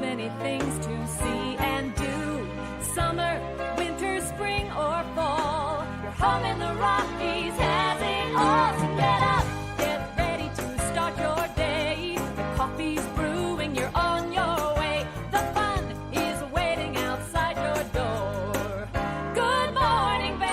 many things to see and do. Summer, winter, spring, or fall. Your home in the Rockies has it all. So get up, get ready to start your day. The coffee's brewing, you're on your way. The fun is waiting outside your door. Good morning, Vail.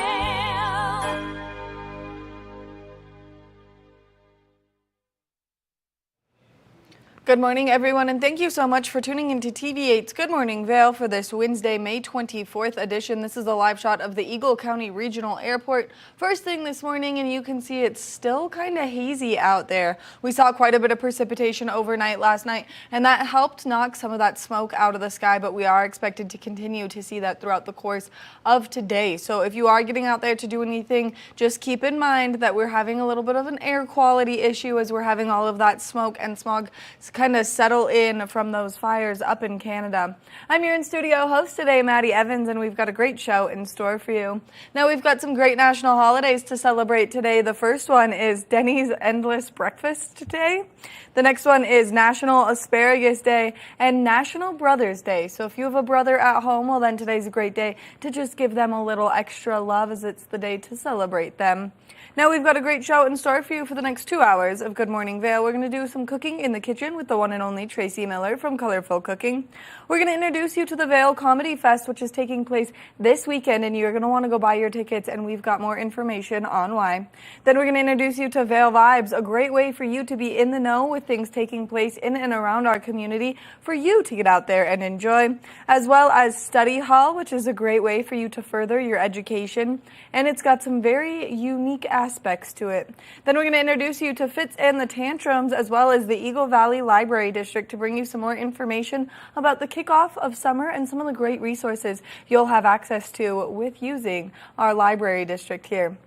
Good morning, everyone, and thank you so much for tuning into TV8's Good Morning Vail for this Wednesday, May 24th edition. This is a live shot of the Eagle County Regional Airport. First thing this morning, and you can see it's still kind of hazy out there. We saw quite a bit of precipitation overnight last night, and that helped knock some of that smoke out of the sky, but we are expected to continue to see that throughout the course of today. So if you are getting out there to do anything, just keep in mind that we're having a little bit of an air quality issue as we're having all of that smoke and smog kind of settle in from those fires up in Canada. I'm your in-studio host today, Maddie Evans, and we've got a great show in store for you. Now, we've got some great national holidays to celebrate today. The first one is Denny's Endless Breakfast Day. The next one is National Asparagus Day and National Brothers Day. So if you have a brother at home, well, then today's a great day to just give them a little extra love, as it's the day to celebrate them. Now, we've got a great show in store for you for the next 2 hours of Good Morning Vail. We're going to do some cooking in the kitchen with the one and only Tracy Miller from Colorful Cooking. We're going to introduce you to the Vail Comedy Fest, which is taking place this weekend, and you're going to want to go buy your tickets, and we've got more information on why. Then we're going to introduce you to Vail Vibes, a great way for you to be in the know with things taking place in and around our community for you to get out there and enjoy, as well as Study Hall, which is a great way for you to further your education, and it's got some very unique aspects to it. Then we're going to introduce you to Fits and the Tantrums, as well as the Eagle Valley Library District, to bring you some more information about the kickoff of summer and some of the great resources you'll have access to with using our library district here.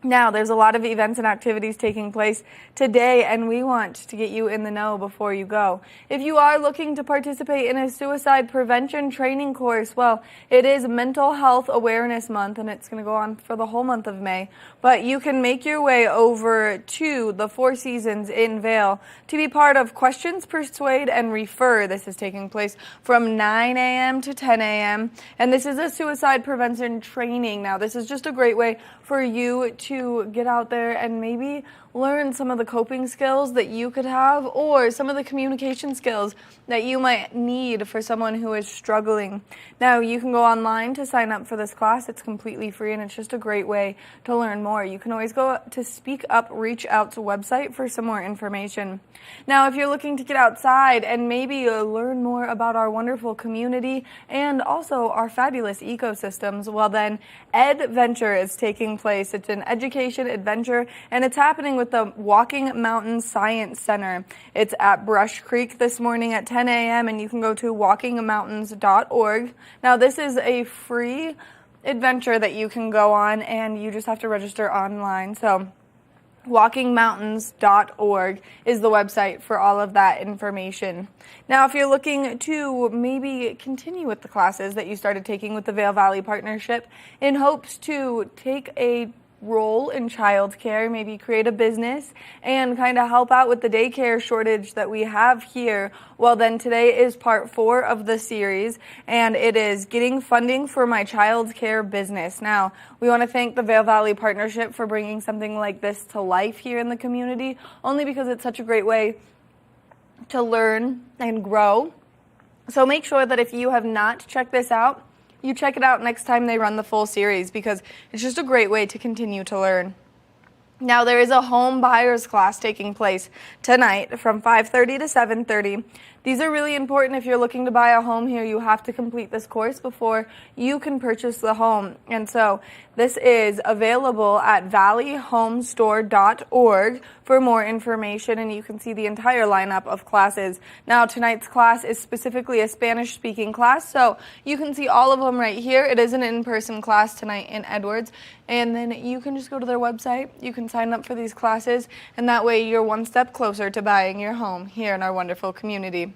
Now, there's a lot of events and activities taking place today, and we want to get you in the know before you go. If you are looking to participate in a suicide prevention training course, well, it is Mental Health Awareness Month, and it's going to go on for the whole month of May. But you can make your way over to the Four Seasons in Vail to be part of Questions, Persuade, and Refer. This is taking place from 9 a.m. to 10 a.m., and this is a suicide prevention training. Now, this is just a great way for you to get out there and maybe learn some of the coping skills that you could have, or some of the communication skills that you might need for someone who is struggling. Now, you can go online to sign up for this class. It's completely free, and it's just a great way to learn more. You can always go to Speak Up Reach Out's website for some more information. Now, if you're looking to get outside and maybe learn more about our wonderful community and also our fabulous ecosystems, well then, Adventure is taking place. It's an education adventure, and it's happening with the Walking Mountain Science Center. It's at Brush Creek this morning at 10 a.m., and you can go to walkingmountains.org. Now, this is a free adventure that you can go on, and you just have to register online. So walkingmountains.org is the website for all of that information. Now, if you're looking to maybe continue with the classes that you started taking with the Vail Valley Partnership in hopes to take a role in childcare, maybe create a business and kind of help out with the daycare shortage that we have here, well then today is part 4 of the series, and it is getting funding for my childcare business. Now, we want to thank the Vail Valley Partnership for bringing something like this to life here in the community, only because it's such a great way to learn and grow. So make sure that if you have not checked this out, you check it out next time they run the full series, because it's just a great way to continue to learn. Now, there is a home buyers class taking place tonight from 5:30 to 7:30. These are really important. If you're looking to buy a home here, you have to complete this course before you can purchase the home. And so this is available at valleyhomestore.org for more information, and you can see the entire lineup of classes. Now, tonight's class is specifically a Spanish-speaking class, so you can see all of them right here. It is an in-person class tonight in Edwards, and then you can just go to their website. You can sign up for these classes, and that way you're one step closer to buying your home here in our wonderful community.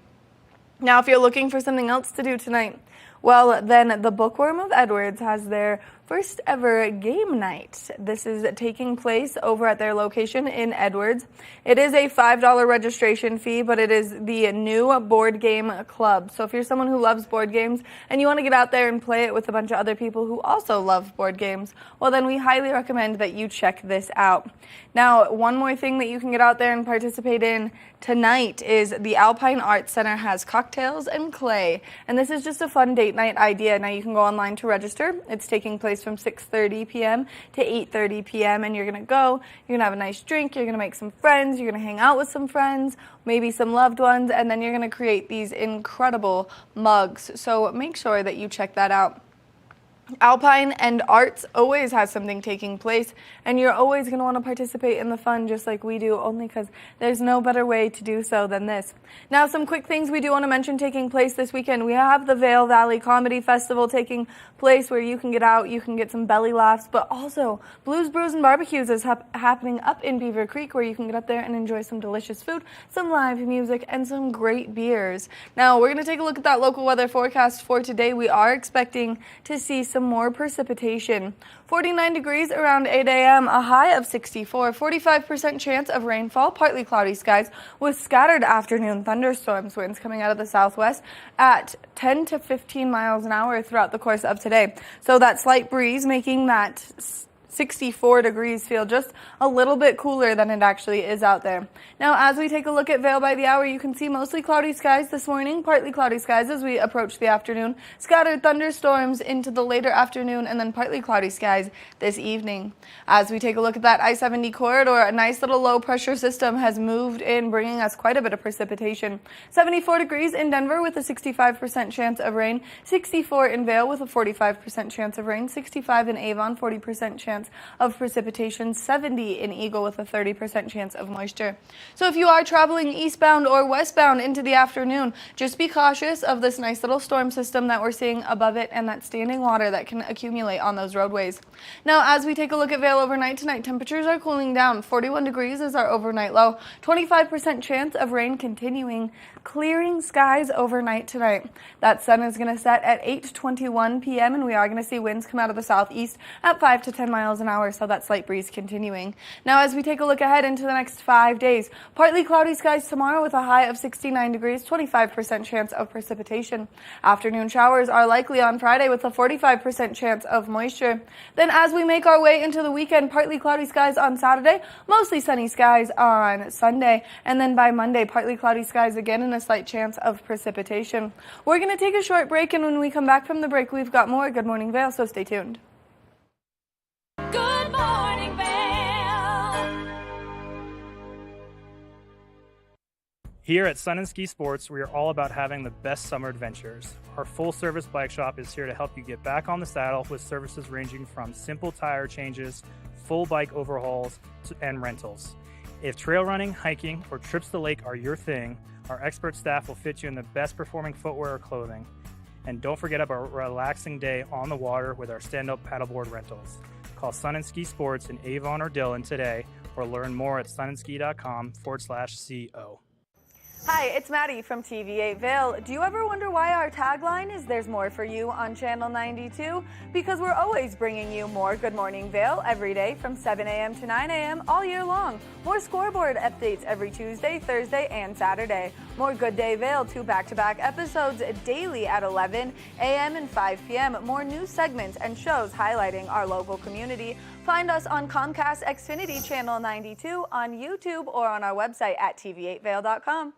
Now, if you're looking for something else to do tonight, well, then the Bookworm of Edwards has their first ever game night. This is taking place over at their location in Edwards. It is a $5 registration fee, but it is the new board game club. So if you're someone who loves board games and you want to get out there and play it with a bunch of other people who also love board games, well then we highly recommend that you check this out. Now, one more thing that you can get out there and participate in tonight is the Alpine Arts Center has cocktails and clay. And this is just a fun date night idea. Now you can go online to register. It's taking place from 6:30 p.m. to 8:30 p.m. and you're going to go, you're going to have a nice drink, you're going to make some friends, you're going to hang out with some friends, maybe some loved ones, and then you're going to create these incredible mugs. So make sure that you check that out. Alpine and Arts always has something taking place, and you're always going to want to participate in the fun just like we do, only because there's no better way to do so than this. Now, some quick things we do want to mention taking place this weekend. We have the Vail Valley Comedy Festival taking place where you can get out, you can get some belly laughs, but also Blues, Brews, and Barbecues is happening up in Beaver Creek where you can get up there and enjoy some delicious food, some live music, and some great beers. Now, we're going to take a look at that local weather forecast for today. We are expecting to see some more precipitation. 49 degrees around 8 a.m., a high of 64, 45% chance of rainfall, partly cloudy skies with scattered afternoon thunderstorms, winds coming out of the southwest at 10 to 15 miles an hour throughout the course of today. So that slight breeze making that 64 degrees feel just a little bit cooler than it actually is out there. Now, as we take a look at Vail by the hour, you can see mostly cloudy skies this morning, partly cloudy skies as we approach the afternoon, scattered thunderstorms into the later afternoon, and then partly cloudy skies this evening. As we take a look at that I-70 corridor, a nice little low pressure system has moved in, bringing us quite a bit of precipitation. 74 degrees in Denver with a 65% chance of rain, 64 in Vail with a 45% chance of rain, 65 in Avon, 40% chance of precipitation, 70 in Eagle with a 30% chance of moisture. So if you are traveling eastbound or westbound into the afternoon, just be cautious of this nice little storm system that we're seeing above it and that standing water that can accumulate on those roadways. Now, as we take a look at Vail overnight tonight, temperatures are cooling down. 41 degrees is our overnight low, 25% chance of rain continuing, clearing skies overnight tonight. That sun is going to set at 8:21 p.m. and we are going to see winds come out of the southeast at 5 to 10 miles an hour, so that slight breeze continuing. Now, as we take a look ahead into the next 5 days, partly cloudy skies tomorrow with a high of 69 degrees, 25% chance of precipitation. Afternoon showers are likely on Friday with a 45% chance of moisture. Then as we make our way into the weekend, partly cloudy skies on Saturday, mostly sunny skies on Sunday, and then by Monday, partly cloudy skies again and a slight chance of precipitation. We're going to take a short break, and when we come back from the break, we've got more Good Morning Vail, so stay tuned. Good Morning Vail. Here at Sun and Ski Sports, we are all about having the best summer adventures. Our full-service bike shop is here to help you get back on the saddle with services ranging from simple tire changes, full bike overhauls, and rentals. If trail running, hiking, or trips to the lake are your thing, our expert staff will fit you in the best performing footwear or clothing. And don't forget about a relaxing day on the water with our stand-up paddleboard rentals. Call Sun and Ski Sports in Avon or Dillon today, or learn more at sunandski.com/CO. Hi, it's Maddie from TV8 Vail. Do you ever wonder why our tagline is "There's more for you" on Channel 92? Because we're always bringing you more Good Morning Vail every day from 7 a.m. to 9 a.m. all year long. More scoreboard updates every Tuesday, Thursday, and Saturday. More Good Day Vail, 2 back-to-back episodes daily at 11 a.m. and 5 p.m. More news segments and shows highlighting our local community. Find us on Comcast Xfinity Channel 92, on YouTube, or on our website at tv8vail.com.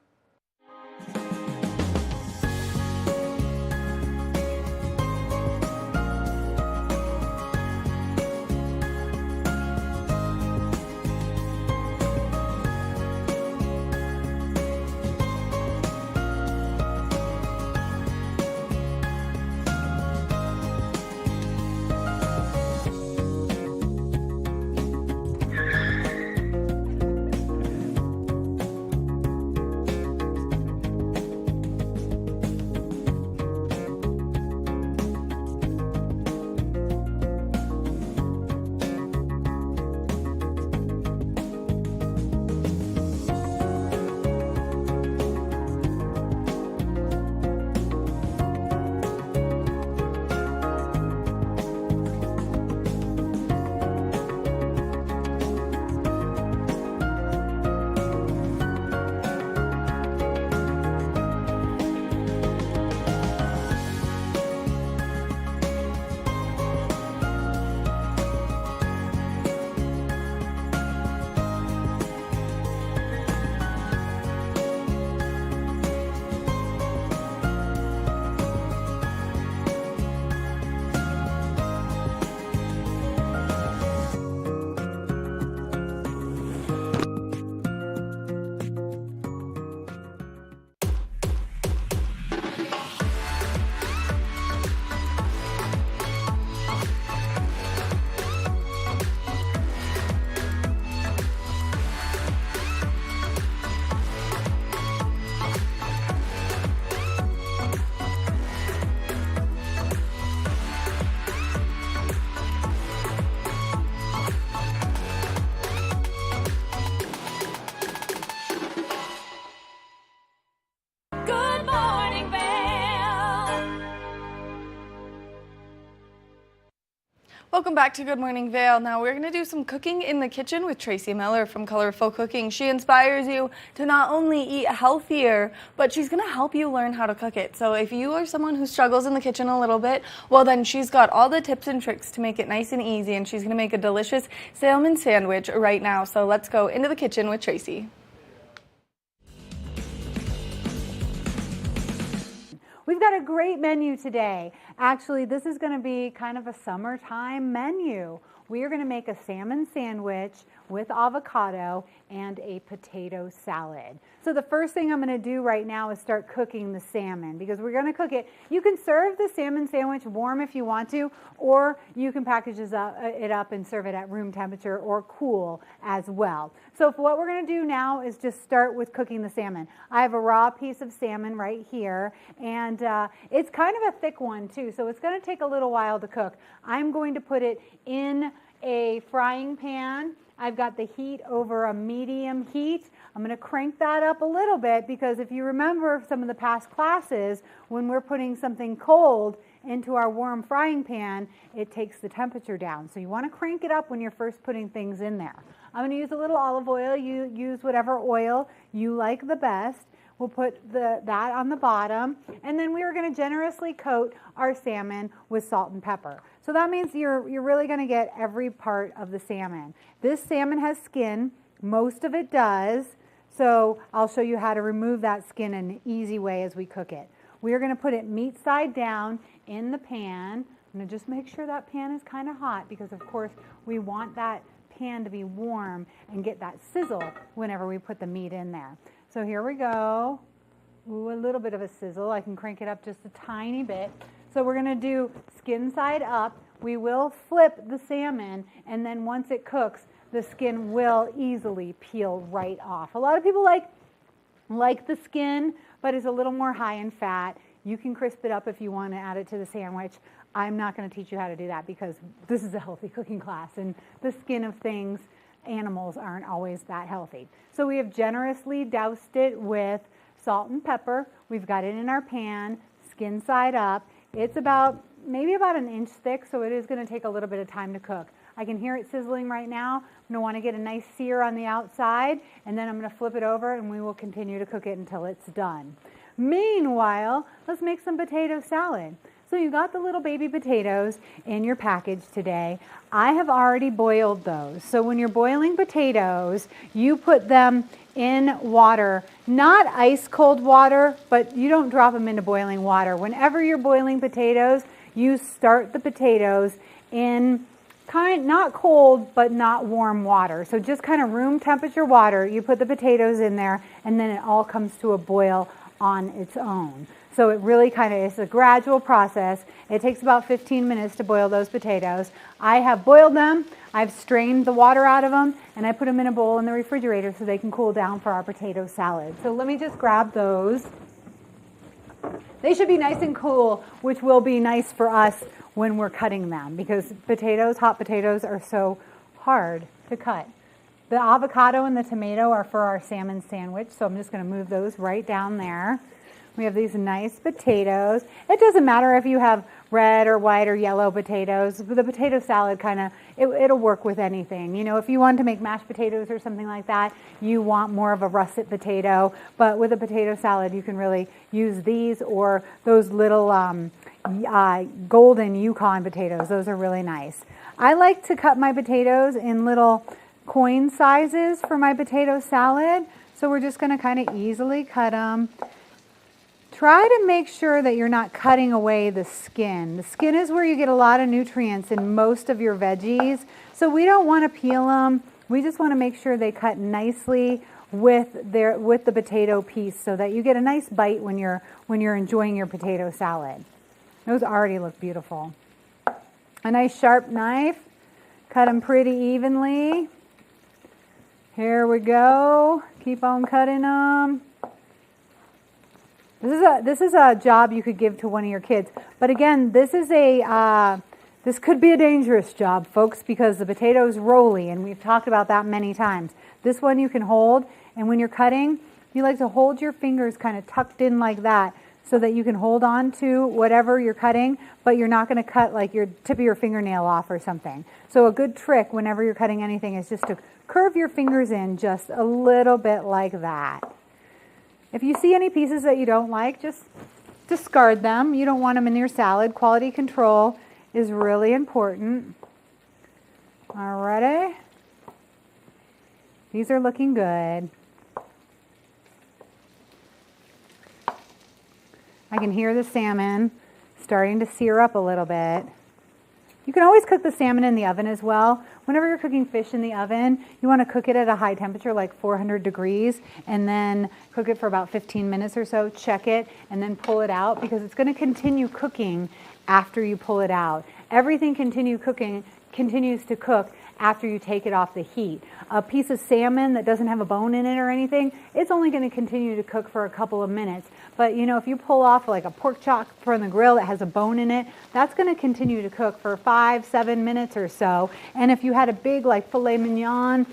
Welcome back to Good Morning Vail. Now we're going to do some cooking in the kitchen with Tracy Miller from Colorful Cooking. She inspires you to not only eat healthier, but she's going to help you learn how to cook it. So if you are someone who struggles in the kitchen a little bit, well then she's got all the tips and tricks to make it nice and easy, and she's going to make a delicious salmon sandwich right now. So let's go into the kitchen with Tracy. We've got a great menu today. Actually, this is going to be kind of a summertime menu. We are going to make a salmon sandwich with avocado and a potato salad. So the first thing I'm going to do right now is start cooking the salmon, because we're going to cook it. You can serve the salmon sandwich warm if you want to, or you can package it up and serve it at room temperature or cool as well. So what we're going to do now is just start with cooking the salmon. I have a raw piece of salmon right here, and it's kind of a thick one too, so it's going to take a little while to cook. I'm going to put it in a frying pan. I've got the heat over a medium heat. I'm going to crank that up a little bit, because if you remember some of the past classes, when we're putting something cold into our warm frying pan, it takes the temperature down. So you want to crank it up when you're first putting things in there. I'm going to use a little olive oil. You use whatever oil you like the best. We'll put that on the bottom, and then we are going to generously coat our salmon with salt and pepper. So that means you're really going to get every part of the salmon. This salmon has skin. Most of it does. So I'll show you how to remove that skin in an easy way as we cook it. We are going to put it meat side down in the pan. I'm going to just make sure that pan is kind of hot, because of course we want that pan to be warm and get that sizzle whenever we put the meat in there. So here we go. Ooh, a little bit of a sizzle. I can crank it up just a tiny bit. So we're going to do skin side up. We will flip the salmon, and then once it cooks, the skin will easily peel right off. A lot of people like the skin, but it's a little more high in fat. You can crisp it up if you want to add it to the sandwich. I'm not going to teach you how to do that, because this is a healthy cooking class, and the skin of things, animals, aren't always that healthy. So we have generously doused it with salt and pepper. We've got it in our pan, skin side up. It's maybe about an inch thick, so it is going to take a little bit of time to cook. I can hear it sizzling right now. I'm going to want to get a nice sear on the outside, and then I'm going to flip it over, and we will continue to cook it until it's done. Meanwhile, let's make some potato salad. So you got the little baby potatoes in your package today. I have already boiled those. So when you're boiling potatoes, you put them in water, not ice cold water, but you don't drop them into boiling water. Whenever you're boiling potatoes, you start the potatoes in not cold, but not warm water. So just kind of room temperature water. You put the potatoes in there, and then it all comes to a boil on its own. So it really is a gradual process. It takes about 15 minutes to boil those potatoes. I have boiled them, I've strained the water out of them, and I put them in a bowl in the refrigerator so they can cool down for our potato salad. So let me just grab those. They should be nice and cool, which will be nice for us when we're cutting them, because hot potatoes are so hard to cut. The avocado and the tomato are for our salmon sandwich, so I'm just going to move those right down there. We have these nice potatoes. It doesn't matter if you have red or white or yellow potatoes. The potato salad it'll work with anything. You know, if you want to make mashed potatoes or something like that, you want more of a russet potato. But with a potato salad, you can really use these or those little golden Yukon potatoes. Those are really nice. I like to cut my potatoes in little coin sizes for my potato salad. So we're just going to kind of easily cut them. Try to make sure that you're not cutting away the skin. The skin is where you get a lot of nutrients in most of your veggies. So we don't want to peel them. We just want to make sure they cut nicely with the potato piece, so that you get a nice bite when you're enjoying your potato salad. Those already look beautiful. A nice sharp knife. Cut them pretty evenly. Here we go. Keep on cutting them. This is a job you could give to one of your kids. But again, this could be a dangerous job, folks, because the potato is rolly, and we've talked about that many times. This one you can hold, and when you're cutting, you like to hold your fingers kind of tucked in like that, so that you can hold on to whatever you're cutting, but you're not going to cut like your tip of your fingernail off or something. So a good trick whenever you're cutting anything is just to curve your fingers in just a little bit like that. If you see any pieces that you don't like, just discard them. You don't want them in your salad. Quality control is really important. Alrighty. These are looking good. I can hear the salmon starting to sear up a little bit. You can always cook the salmon in the oven as well. Whenever you're cooking fish in the oven, you want to cook it at a high temperature, like 400 degrees, and then cook it for about 15 minutes or so, check it, and then pull it out, because it's going to continue cooking after you pull it out. Everything continues to cook after you take it off the heat. A piece of salmon that doesn't have a bone in it or anything, it's only going to continue to cook for a couple of minutes. But you know, if you pull off like a pork chop from the grill that has a bone in it, that's going to continue to cook for 5-7 minutes or so. And if you had a big like filet mignon,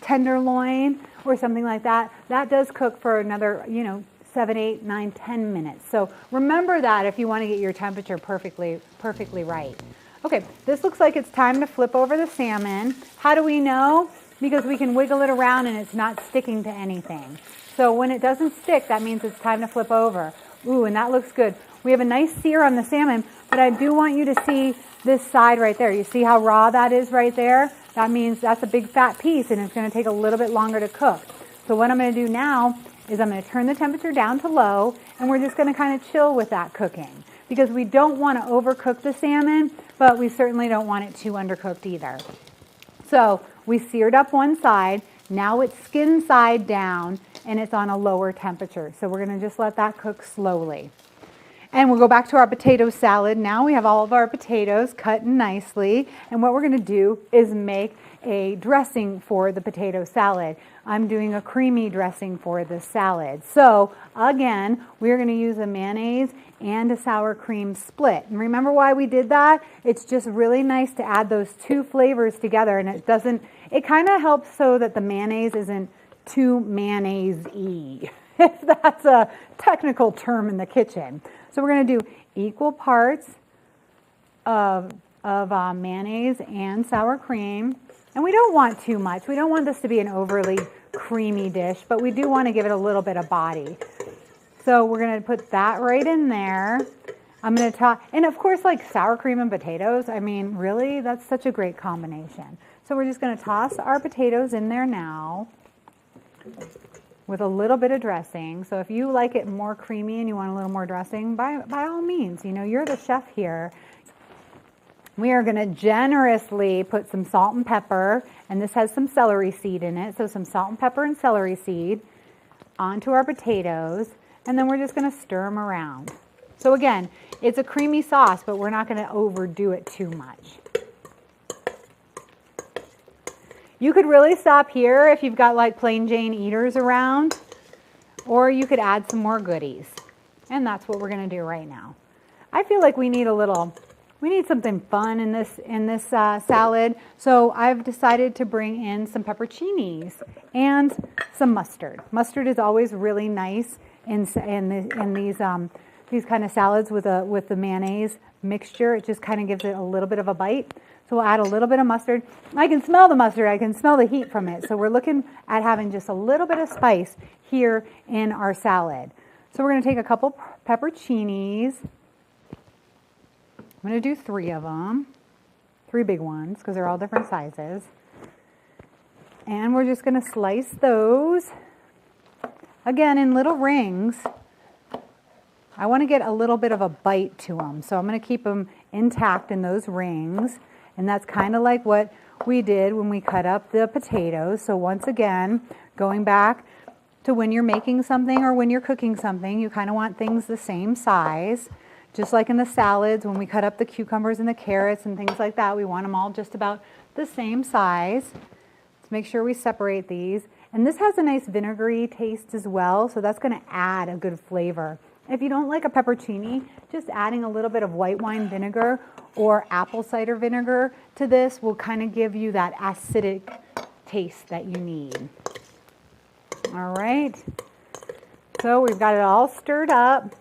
tenderloin or something like that, that does cook for another, 7, 8, 9, 10 minutes. So remember that if you want to get your temperature perfectly right. Okay, this looks like it's time to flip over the salmon. How do we know? Because we can wiggle it around and it's not sticking to anything. So when it doesn't stick, that means it's time to flip over. Ooh, and that looks good. We have a nice sear on the salmon, but I do want you to see this side right there. You see how raw that is right there? That means that's a big fat piece and it's going to take a little bit longer to cook. So what I'm going to do now is I'm going to turn the temperature down to low, and we're just going to kind of chill with that cooking, because we don't want to overcook the salmon, but we certainly don't want it too undercooked either. So we seared up one side. Now it's skin side down and it's on a lower temperature. So we're going to just let that cook slowly. And we'll go back to our potato salad. Now we have all of our potatoes cut nicely. And what we're going to do is make a dressing for the potato salad. I'm doing a creamy dressing for the salad. So again, we're going to use a mayonnaise and a sour cream split. And remember why we did that? It's just really nice to add those two flavors together, and it kind of helps so that the mayonnaise isn't too mayonnaise-y, if that's a technical term in the kitchen. So we're going to do equal parts of mayonnaise and sour cream. And we don't want too much. We don't want this to be an overly creamy dish, but we do want to give it a little bit of body. So we're going to put that right in there. I'm going to toss, and of course, like sour cream and potatoes, I mean, really, that's such a great combination. So we're just going to toss our potatoes in there now with a little bit of dressing. So if you like it more creamy and you want a little more dressing, by all means, you're the chef here. We are going to generously put some salt and pepper, and this has some celery seed in it, so some salt and pepper and celery seed onto our potatoes, and then we're just going to stir them around. So again, it's a creamy sauce, but we're not going to overdo it too much. You could really stop here if you've got like plain Jane eaters around, or you could add some more goodies, and that's what we're going to do right now. I feel like we need something fun in this salad, so I've decided to bring in some pepperoncinis and some mustard. Mustard is always really nice in these kind of salads with the mayonnaise mixture. It just kind of gives it a little bit of a bite. So we'll add a little bit of mustard. I can smell the mustard. I can smell the heat from it. So we're looking at having just a little bit of spice here in our salad. So we're going to take a couple pepperoncinis. I'm going to do 3 of them, 3 big ones, because they're all different sizes. And we're just going to slice those, again, in little rings. I want to get a little bit of a bite to them, so I'm going to keep them intact in those rings. And that's kind of like what we did when we cut up the potatoes. So once again, going back to when you're making something or when you're cooking something, you kind of want things the same size. Just like in the salads, when we cut up the cucumbers and the carrots and things like that, we want them all just about the same size. Let's make sure we separate these. And this has a nice vinegary taste as well, so that's going to add a good flavor. If you don't like a pepperoncini, just adding a little bit of white wine vinegar or apple cider vinegar to this will kind of give you that acidic taste that you need. All right. So we've got it all stirred up.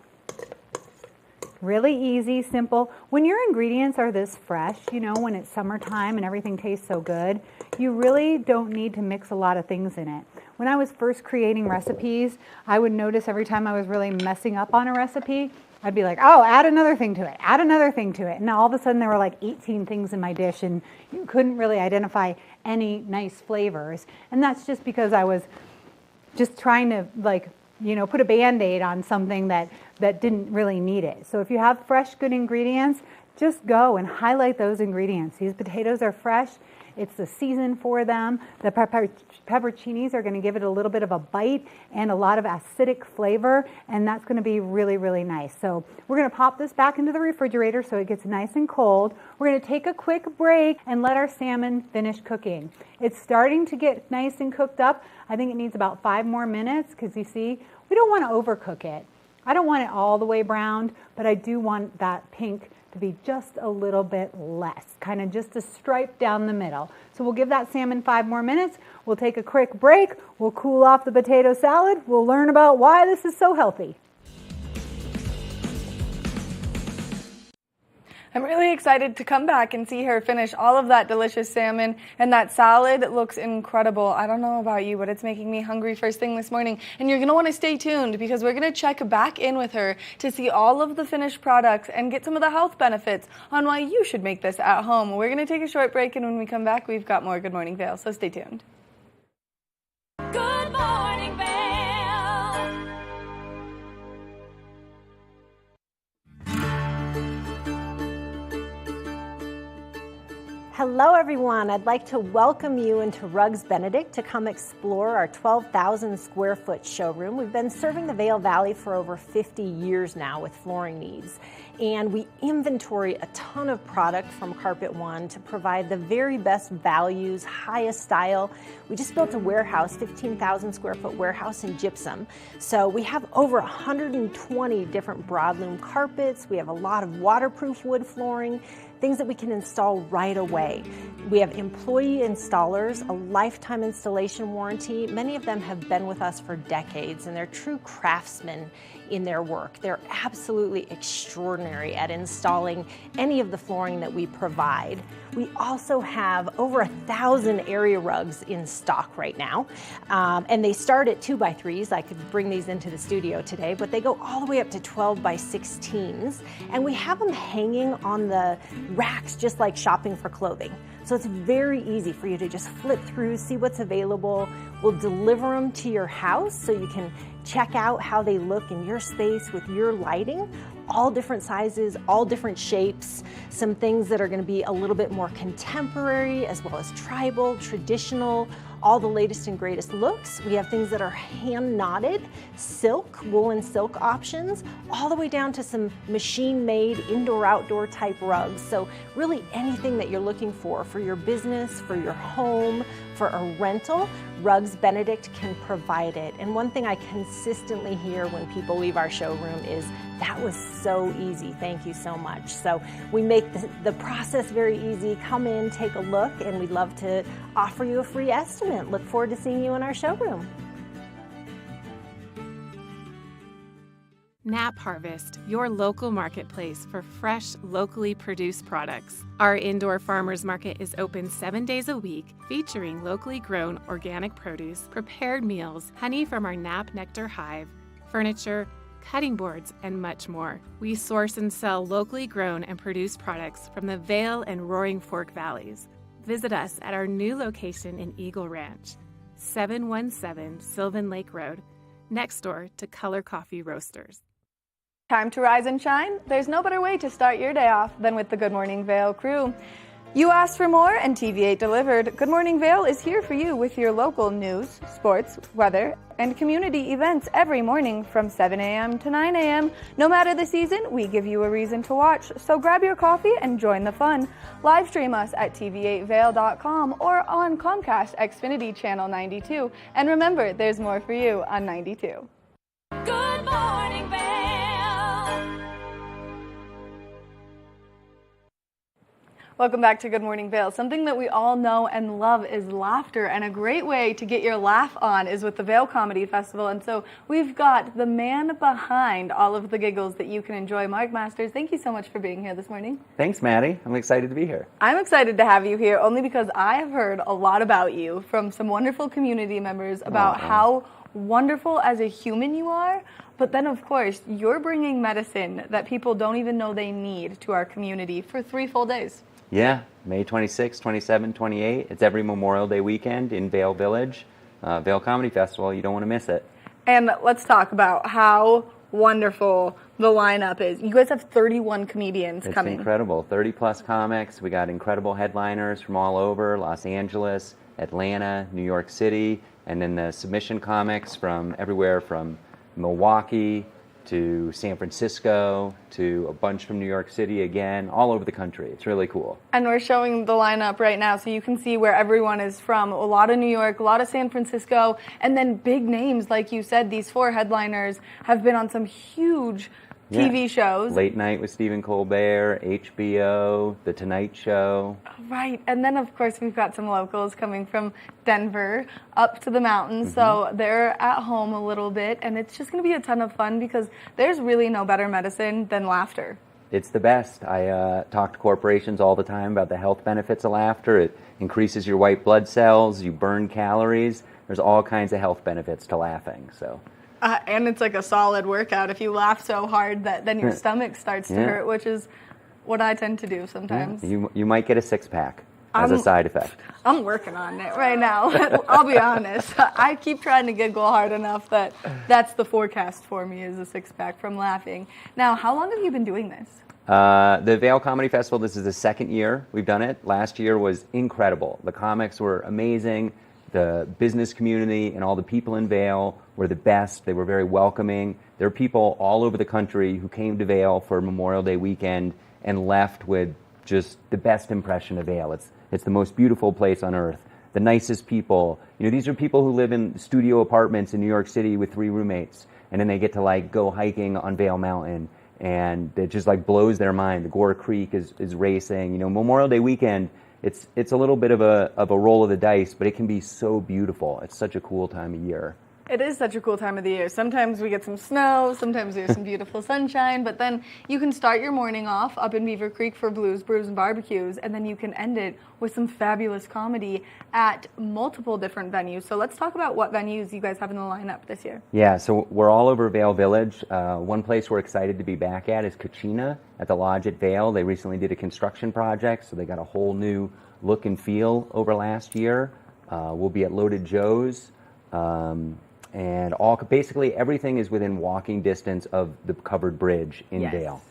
Really easy, simple. When your ingredients are this fresh, you know, when it's summertime and everything tastes so good, you really don't need to mix a lot of things in it. When I was first creating recipes, I would notice every time I was really messing up on a recipe, I'd be like, oh, add another thing to it, add another thing to it. And all of a sudden there were like 18 things in my dish and you couldn't really identify any nice flavors. And that's just because I was just trying to, like, you know, put a Band-Aid on something that didn't really need it. So if you have fresh, good ingredients, just go and highlight those ingredients. These potatoes are fresh. It's the season for them. The pepperoncinis are going to give it a little bit of a bite and a lot of acidic flavor, and that's going to be really, really nice. So we're going to pop this back into the refrigerator so it gets nice and cold. We're going to take a quick break and let our salmon finish cooking. It's starting to get nice and cooked up. I think it needs about 5 more minutes because you see, we don't want to overcook it. I don't want it all the way browned, but I do want that pink to be just a little bit less, kind of just a stripe down the middle. So we'll give that salmon 5 more minutes. We'll take a quick break. We'll cool off the potato salad. We'll learn about why this is so healthy. I'm really excited to come back and see her finish all of that delicious salmon, and that salad looks incredible. I don't know about you, but it's making me hungry first thing this morning. And you're going to want to stay tuned because we're going to check back in with her to see all of the finished products and get some of the health benefits on why you should make this at home. We're going to take a short break, and when we come back, we've got more Good Morning Vail, so stay tuned. Good Morning Vail. Hello everyone, I'd like to welcome you into Rugs Benedict to come explore our 12,000 square foot showroom. We've been serving the Vail Valley for over 50 years now with flooring needs. And we inventory a ton of product from Carpet One to provide the very best values, highest style. We just built a warehouse, 15,000 square foot warehouse in gypsum. So we have over 120 different broadloom carpets. We have a lot of waterproof wood flooring, things that we can install right away. We have employee installers, a lifetime installation warranty. Many of them have been with us for decades and they're true craftsmen in their work. They're absolutely extraordinary at installing any of the flooring that we provide. We also have over 1,000 area rugs in stock right now. And they start at 2x3s. I could bring these into the studio today, but they go all the way up to 12x16s. And we have them hanging on the racks just like shopping for clothing. So it's very easy for you to just flip through, see what's available. We'll deliver them to your house so you can check out how they look in your space with your lighting. All different sizes, all different shapes, some things that are going to be a little bit more contemporary as well as tribal, traditional, all the latest and greatest looks. We have things that are hand knotted, silk, woolen silk options, all the way down to some machine-made indoor-outdoor type rugs. So really anything that you're looking for your business, for your home, for a rental, Rugs Benedict can provide it. And one thing I consistently hear when people leave our showroom is, that was so easy, thank you so much. So we make the process very easy. Come in, take a look, and we'd love to offer you a free estimate. Look forward to seeing you in our showroom. Nap Harvest, your local marketplace for fresh, locally produced products. Our indoor farmers market is open 7 days a week, featuring locally grown organic produce, prepared meals, honey from our Nap Nectar hive, furniture, cutting boards, and much more. We source and sell locally grown and produced products from the Vail and Roaring Fork Valleys. Visit us at our new location in Eagle Ranch, 717 Sylvan Lake Road, next door to Color Coffee Roasters. Time to rise and shine? There's no better way to start your day off than with the Good Morning Vail crew. You asked for more and TV8 delivered. Good Morning Vail is here for you with your local news, sports, weather, and community events every morning from 7 a.m. to 9 a.m. No matter the season, we give you a reason to watch. So grab your coffee and join the fun. Live stream us at tv8vail.com or on Comcast Xfinity Channel 92. And remember, there's more for you on 92. Good Morning Vail. Welcome back to Good Morning Vail. Something that we all know and love is laughter, and a great way to get your laugh on is with the Vail Comedy Festival. And so we've got the man behind all of the giggles that you can enjoy. Mark Masters, thank you so much for being here this morning. Thanks, Maddie. I'm excited to be here. I'm excited to have you here only because I have heard a lot about you from some wonderful community members about how wonderful as a human you are. But then, of course, you're bringing medicine that people don't even know they need to our community for 3 full days. Yeah, May 26, 27, 28. It's every Memorial Day weekend in Vail Village. Vail Comedy Festival. You don't want to miss it. And let's talk about how wonderful the lineup is. You guys have 31 comedians coming. It's incredible. 30-plus comics. We got incredible headliners from all over, Los Angeles, Atlanta, New York City, and then the submission comics from everywhere from Milwaukee to San Francisco, to a bunch from New York City again, all over the country. It's really cool. And we're showing the lineup right now so you can see where everyone is from. A lot of New York, a lot of San Francisco, and then big names, like you said, these 4 headliners have been on some huge TV shows. Late Night with Stephen Colbert, HBO, The Tonight Show. Right, and then of course we've got some locals coming from Denver up to the mountains, so they're at home a little bit, and it's just going to be a ton of fun because there's really no better medicine than laughter. It's the best. I talk to corporations all the time about the health benefits of laughter. It increases your white blood cells, you burn calories. There's all kinds of health benefits to laughing. So. And it's like a solid workout if you laugh so hard that then your stomach starts to hurt, which is what I tend to do sometimes. Yeah. You might get a 6-pack as a side effect. I'm working on it right now. I'll be honest. I keep trying to giggle hard enough that that's the forecast for me is a 6-pack from laughing. Now, how long have you been doing this? The Vail Comedy Festival, this is the 2nd year we've done it. Last year was incredible. The comics were amazing. The business community and all the people in Vail were the best. They were very welcoming. There are people all over the country who came to Vail for Memorial Day weekend and left with just the best impression of Vail. It's the most beautiful place on earth. The nicest people. You know, these are people who live in studio apartments in New York City with 3 roommates, and then they get to like go hiking on Vail Mountain, and it just like blows their mind. The Gore Creek is racing. You know, Memorial Day weekend. It's a little bit of a roll of the dice, but it can be so beautiful. It's such a cool time of year. It is such a cool time of the year. Sometimes we get some snow, sometimes there's some beautiful sunshine, but then you can start your morning off up in Beaver Creek for Blues, Brews, and Barbecues, and then you can end it with some fabulous comedy at multiple different venues. So let's talk about what venues you guys have in the lineup this year. Yeah, so we're all over Vail Village. One place we're excited to be back at is Kachina at the Lodge at Vail. They recently did a construction project, so they got a whole new look and feel over last year. We'll be at Loaded Joe's. And basically everything is within walking distance of the covered bridge in Vail.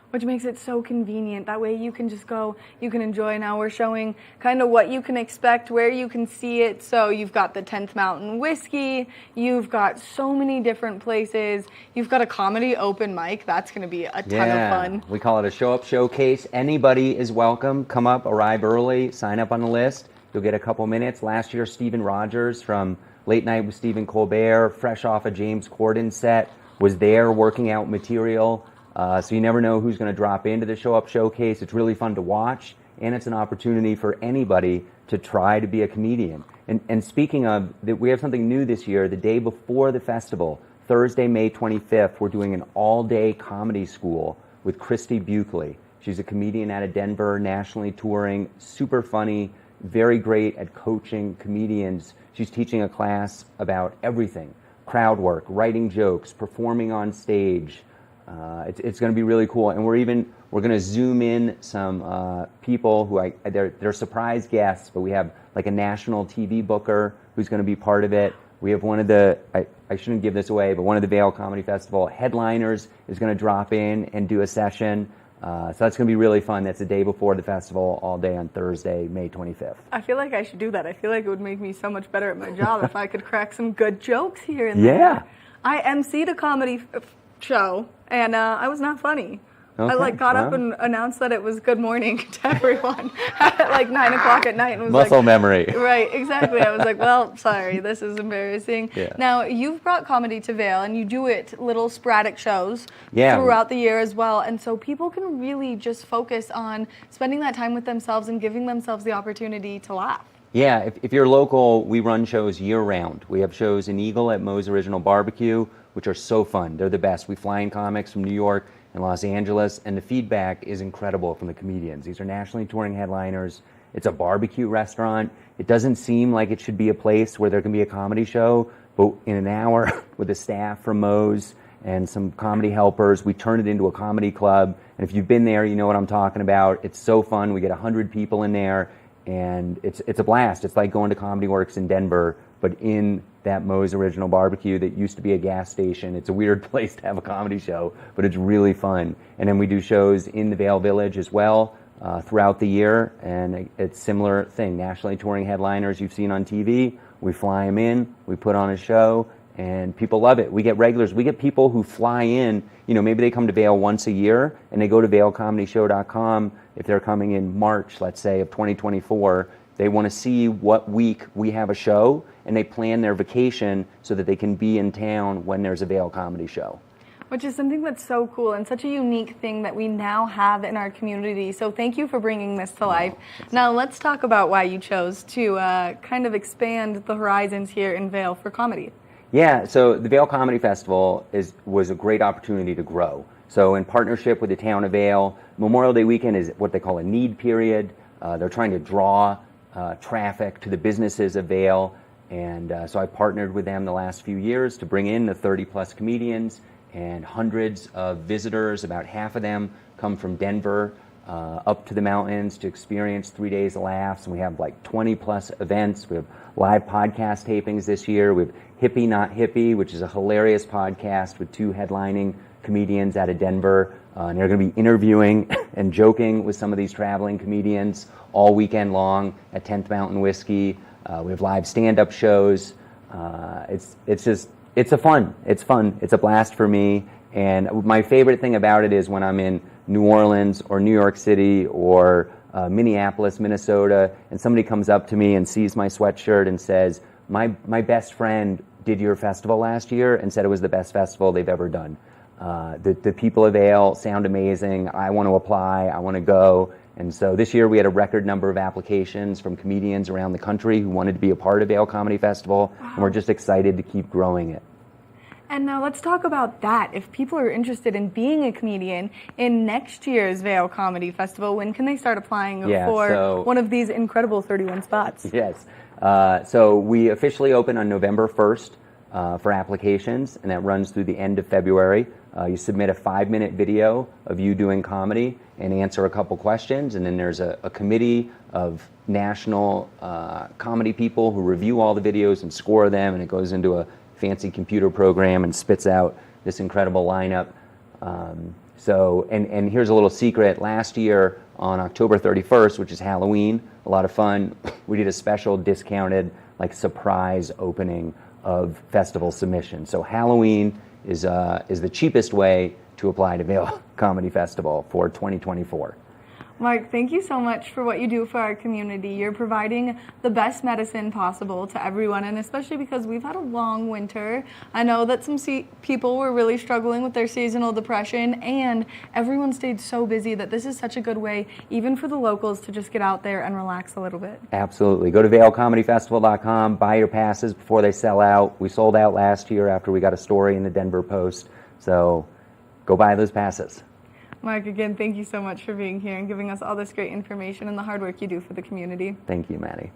Which makes it so convenient. That way you can just go, you can enjoy. Now we're showing kind of what you can expect, where you can see it. So you've got the 10th Mountain Whiskey, you've got so many different places, you've got a comedy open mic. That's going to be a ton of fun. We call it a show-up showcase. Anybody is welcome. Come up, arrive early, sign up on the list. You'll get a couple minutes. Last year, Stephen Rogers from Late Night with Stephen Colbert, fresh off a James Corden set, was there working out material. So you never know who's going to drop into the show-up showcase. It's really fun to watch, and it's an opportunity for anybody to try to be a comedian. And speaking of, we have something new this year. The day before the festival, Thursday, May 25th, we're doing an all-day comedy school with Christy Buckley. She's a comedian out of Denver, nationally touring, super funny, very great at coaching comedians. She's teaching a class about everything: crowd work, writing jokes, performing on stage. It's going to be really cool, and we're going to zoom in some people who they're surprise guests, but we have like a national TV booker who's going to be part of it. We have one of the I shouldn't give this away, but one of the Vail Comedy Festival headliners is going to drop in and do a session. So that's going to be really fun. That's the day before the festival, all day on Thursday, May 25th. I feel like I should do that. I feel like it would make me so much better at my job if I could crack some good jokes here and there. Yeah. I emceed a comedy show, and I was not funny. I like got up and announced that it was good morning to everyone at like 9 o'clock at night. And was Muscle like, memory. Right, exactly. I was like, well, sorry, this is embarrassing. Yeah. Now, you've brought comedy to Vail, and you do it little sporadic shows Yeah. throughout the year as well. And so people can really just focus on spending that time with themselves and giving themselves the opportunity to laugh. Yeah, if you're local, we run shows year-round. We have shows in Eagle at Moe's Original Barbecue, which are so fun. They're the best. We fly in comics from New York and Los Angeles, and the feedback is incredible from the comedians. These are nationally touring headliners. It's a barbecue restaurant. It doesn't seem like it should be a place where there can be a comedy show, but in an hour with the staff from Moe's and some comedy helpers, we turn it into a comedy club. And if you've been there, you know what I'm talking about. It's so fun. We get 100 people in there, and it's a blast. It's like going to Comedy Works in Denver, but in that Moe's Original Barbecue that used to be a gas station. It's a weird place to have a comedy show, but it's really fun. And then we do shows in the Vail Village as well throughout the year, and it's similar thing. Nationally touring headliners you've seen on TV, we fly them in, we put on a show, and people love it. We get regulars. We get people who fly in, maybe they come to Vail once a year, and they go to vailcomedyshow.com. If they're coming in March, let's say, of 2024, they want to see what week we have a show, and they plan their vacation so that they can be in town when there's a Vail comedy show. Which is something that's so cool and such a unique thing that we now have in our community. So thank you for bringing this to life. Now let's talk about why you chose to kind of expand the horizons here in Vail for comedy. Yeah, so the Vail Comedy Festival was a great opportunity to grow. So in partnership with the town of Vail, Memorial Day weekend is what they call a need period. They're trying to draw traffic to the businesses of Vail. And so I partnered with them the last few years to bring in the 30-plus comedians and hundreds of visitors. About half of them come from Denver up to the mountains to experience 3 days of laughs. And we have like 20-plus events. We have live podcast tapings this year. We have Hippie Not Hippie, which is a hilarious podcast with 2 headlining comedians out of Denver. And they're going to be interviewing and joking with some of these traveling comedians all weekend long at 10th Mountain Whiskey. We have live stand-up shows. It's fun. It's a blast for me. And my favorite thing about it is when I'm in New Orleans or New York City or Minneapolis, Minnesota, and somebody comes up to me and sees my sweatshirt and says, my best friend did your festival last year and said it was the best festival they've ever done. The people of Vail sound amazing. I want to apply. I want to go. And so this year we had a record number of applications from comedians around the country who wanted to be a part of Vail Comedy Festival. Wow. And we're just excited to keep growing it. And now let's talk about that. If people are interested in being a comedian in next year's Vail Comedy Festival, when can they start applying for one of these incredible 31 spots? Yes. So we officially open on November 1st for applications, and that runs through the end of February. You submit a 5-minute video of you doing comedy and answer a couple questions, and then there's a committee of national comedy people who review all the videos and score them, and it goes into a fancy computer program and spits out this incredible lineup. And here's a little secret. Last year on October 31st, which is Halloween, a lot of fun, we did a special discounted surprise opening of festival submissions. So Halloween is the cheapest way to apply to Vail Comedy Festival for 2024. Mark, thank you so much for what you do for our community. You're providing the best medicine possible to everyone, and especially because we've had a long winter. I know that some people were really struggling with their seasonal depression, and everyone stayed so busy that this is such a good way, even for the locals, to just get out there and relax a little bit. Absolutely. Go to vailcomedyfestival.com, buy your passes before they sell out. We sold out last year after we got a story in the Denver Post, so go buy those passes. Mark, again, thank you so much for being here and giving us all this great information and the hard work you do for the community. Thank you, Maddie.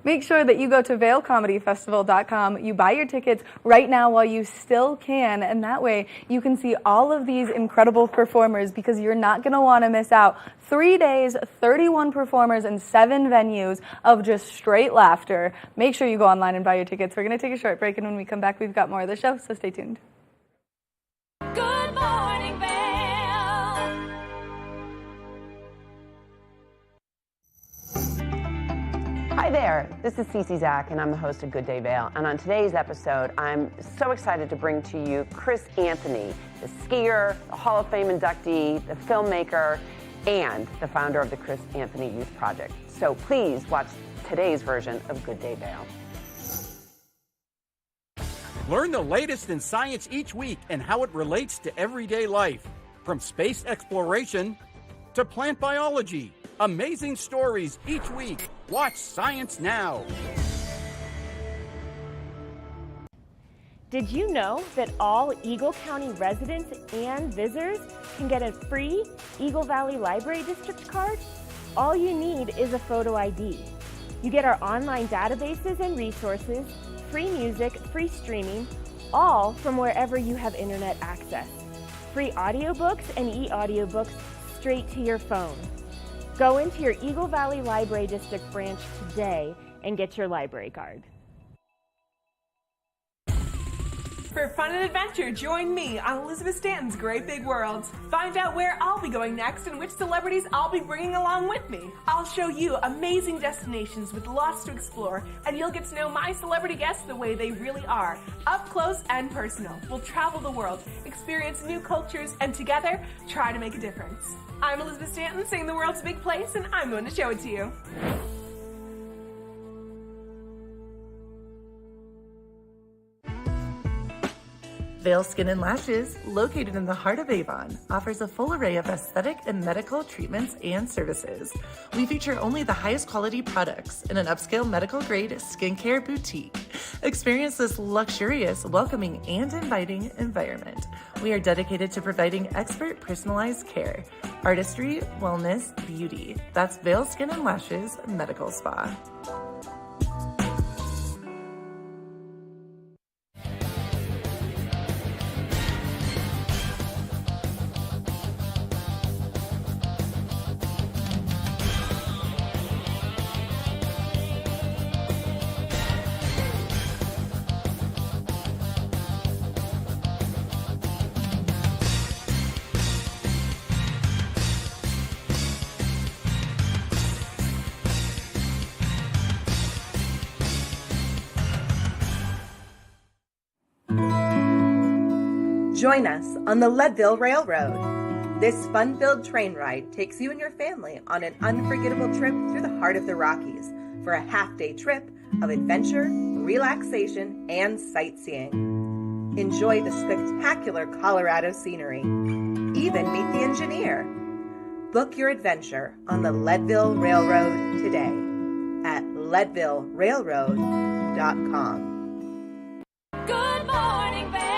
Make sure that you go to vailcomedyfestival.com. You buy your tickets right now while you still can, and that way you can see all of these incredible performers, because you're not going to want to miss out. 3 days, 31 performers, and 7 venues of just straight laughter. Make sure you go online and buy your tickets. We're going to take a short break, and when we come back, we've got more of the show, so stay tuned. Good Morning Vail. Hi, Hi there, this is Cece Zach, and I'm the host of Good Day Vail. And on today's episode, I'm so excited to bring to you Chris Anthony, the skier, the Hall of Fame inductee, the filmmaker, and the founder of the Chris Anthony Youth Project. So please watch today's version of Good Day Vail. Learn the latest in science each week and how it relates to everyday life. From space exploration to plant biology. Amazing stories each week. Watch Science Now. Did you know that all Eagle County residents and visitors can get a free Eagle Valley Library District card? All you need is a photo ID. You get our online databases and resources, free music, free streaming, all from wherever you have internet access. Free audiobooks and e-audiobooks straight to your phone. Go into your Eagle Valley Library District branch today and get your library card. For fun and adventure, join me on Elizabeth Stanton's Great Big World. Find out where I'll be going next and which celebrities I'll be bringing along with me. I'll show you amazing destinations with lots to explore, and you'll get to know my celebrity guests the way they really are, up close and personal. We'll travel the world, experience new cultures, and together, try to make a difference. I'm Elizabeth Stanton, saying the world's a big place, and I'm going to show it to you. Vail Skin and Lashes, located in the heart of Avon, offers a full array of aesthetic and medical treatments and services. We feature only the highest quality products in an upscale medical-grade skincare boutique. Experience this luxurious, welcoming, and inviting environment. We are dedicated to providing expert personalized care, artistry, wellness, beauty. That's Vail Skin and Lashes Medical Spa. Join us on the Leadville Railroad. This fun-filled train ride takes you and your family on an unforgettable trip through the heart of the Rockies for a half-day trip of adventure, relaxation, and sightseeing. Enjoy the spectacular Colorado scenery. Even meet the engineer. Book your adventure on the Leadville Railroad today at leadvillerailroad.com. Good morning, Vail.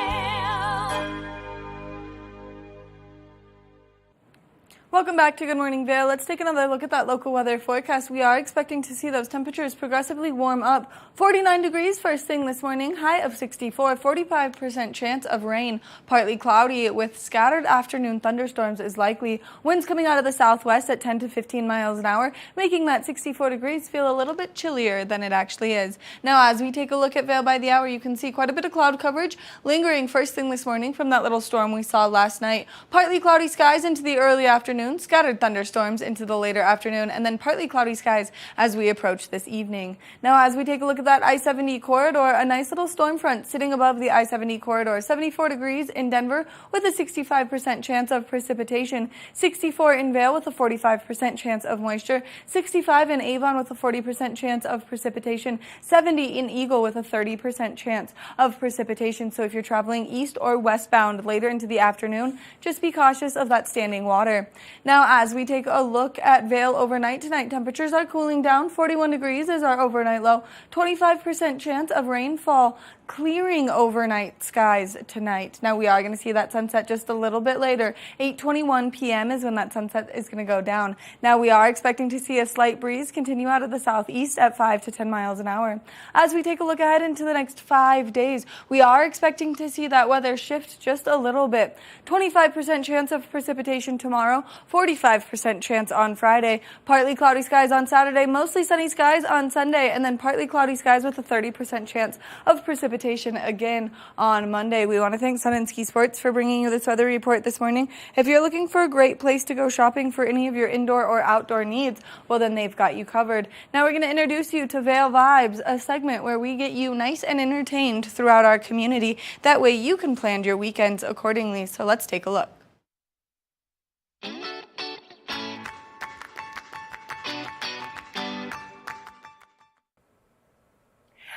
Welcome back to Good Morning Vail. Let's take another look at that local weather forecast. We are expecting to see those temperatures progressively warm up. 49 degrees first thing this morning, high of 64, 45% chance of rain. Partly cloudy with scattered afternoon thunderstorms is likely. Winds coming out of the southwest at 10 to 15 miles an hour, making that 64 degrees feel a little bit chillier than it actually is. Now, as we take a look at Vail by the hour, you can see quite a bit of cloud coverage lingering first thing this morning from that little storm we saw last night. Partly cloudy skies into the early afternoon. Scattered thunderstorms into the later afternoon, and then partly cloudy skies as we approach this evening. Now, as we take a look at that I-70 corridor, a nice little storm front sitting above the I-70 corridor, 74 degrees in Denver with a 65% chance of precipitation, 64 in Vail with a 45% chance of moisture, 65 in Avon with a 40% chance of precipitation, 70 in Eagle with a 30% chance of precipitation. So if you're traveling east or westbound later into the afternoon, just be cautious of that standing water. Now, as we take a look at Vail overnight, tonight temperatures are cooling down. 41 degrees is our overnight low. 25% chance of rainfall. Clearing overnight skies tonight. Now, we are going to see that sunset just a little bit later. 8:21 p.m. is when that sunset is going to go down. Now, we are expecting to see a slight breeze continue out of the southeast at 5 to 10 miles an hour. As we take a look ahead into the next 5 days, we are expecting to see that weather shift just a little bit. 25% chance of precipitation tomorrow, 45% chance on Friday. Partly cloudy skies on Saturday, mostly sunny skies on Sunday, and then partly cloudy skies with a 30% chance of precipitation again on Monday. We want to thank Sun and Ski Sports for bringing you this weather report this morning. If you're looking for a great place to go shopping for any of your indoor or outdoor needs, well, then they've got you covered. Now we're going to introduce you to Vail Vibes, a segment where we get you nice and entertained throughout our community. That way you can plan your weekends accordingly. So let's take a look.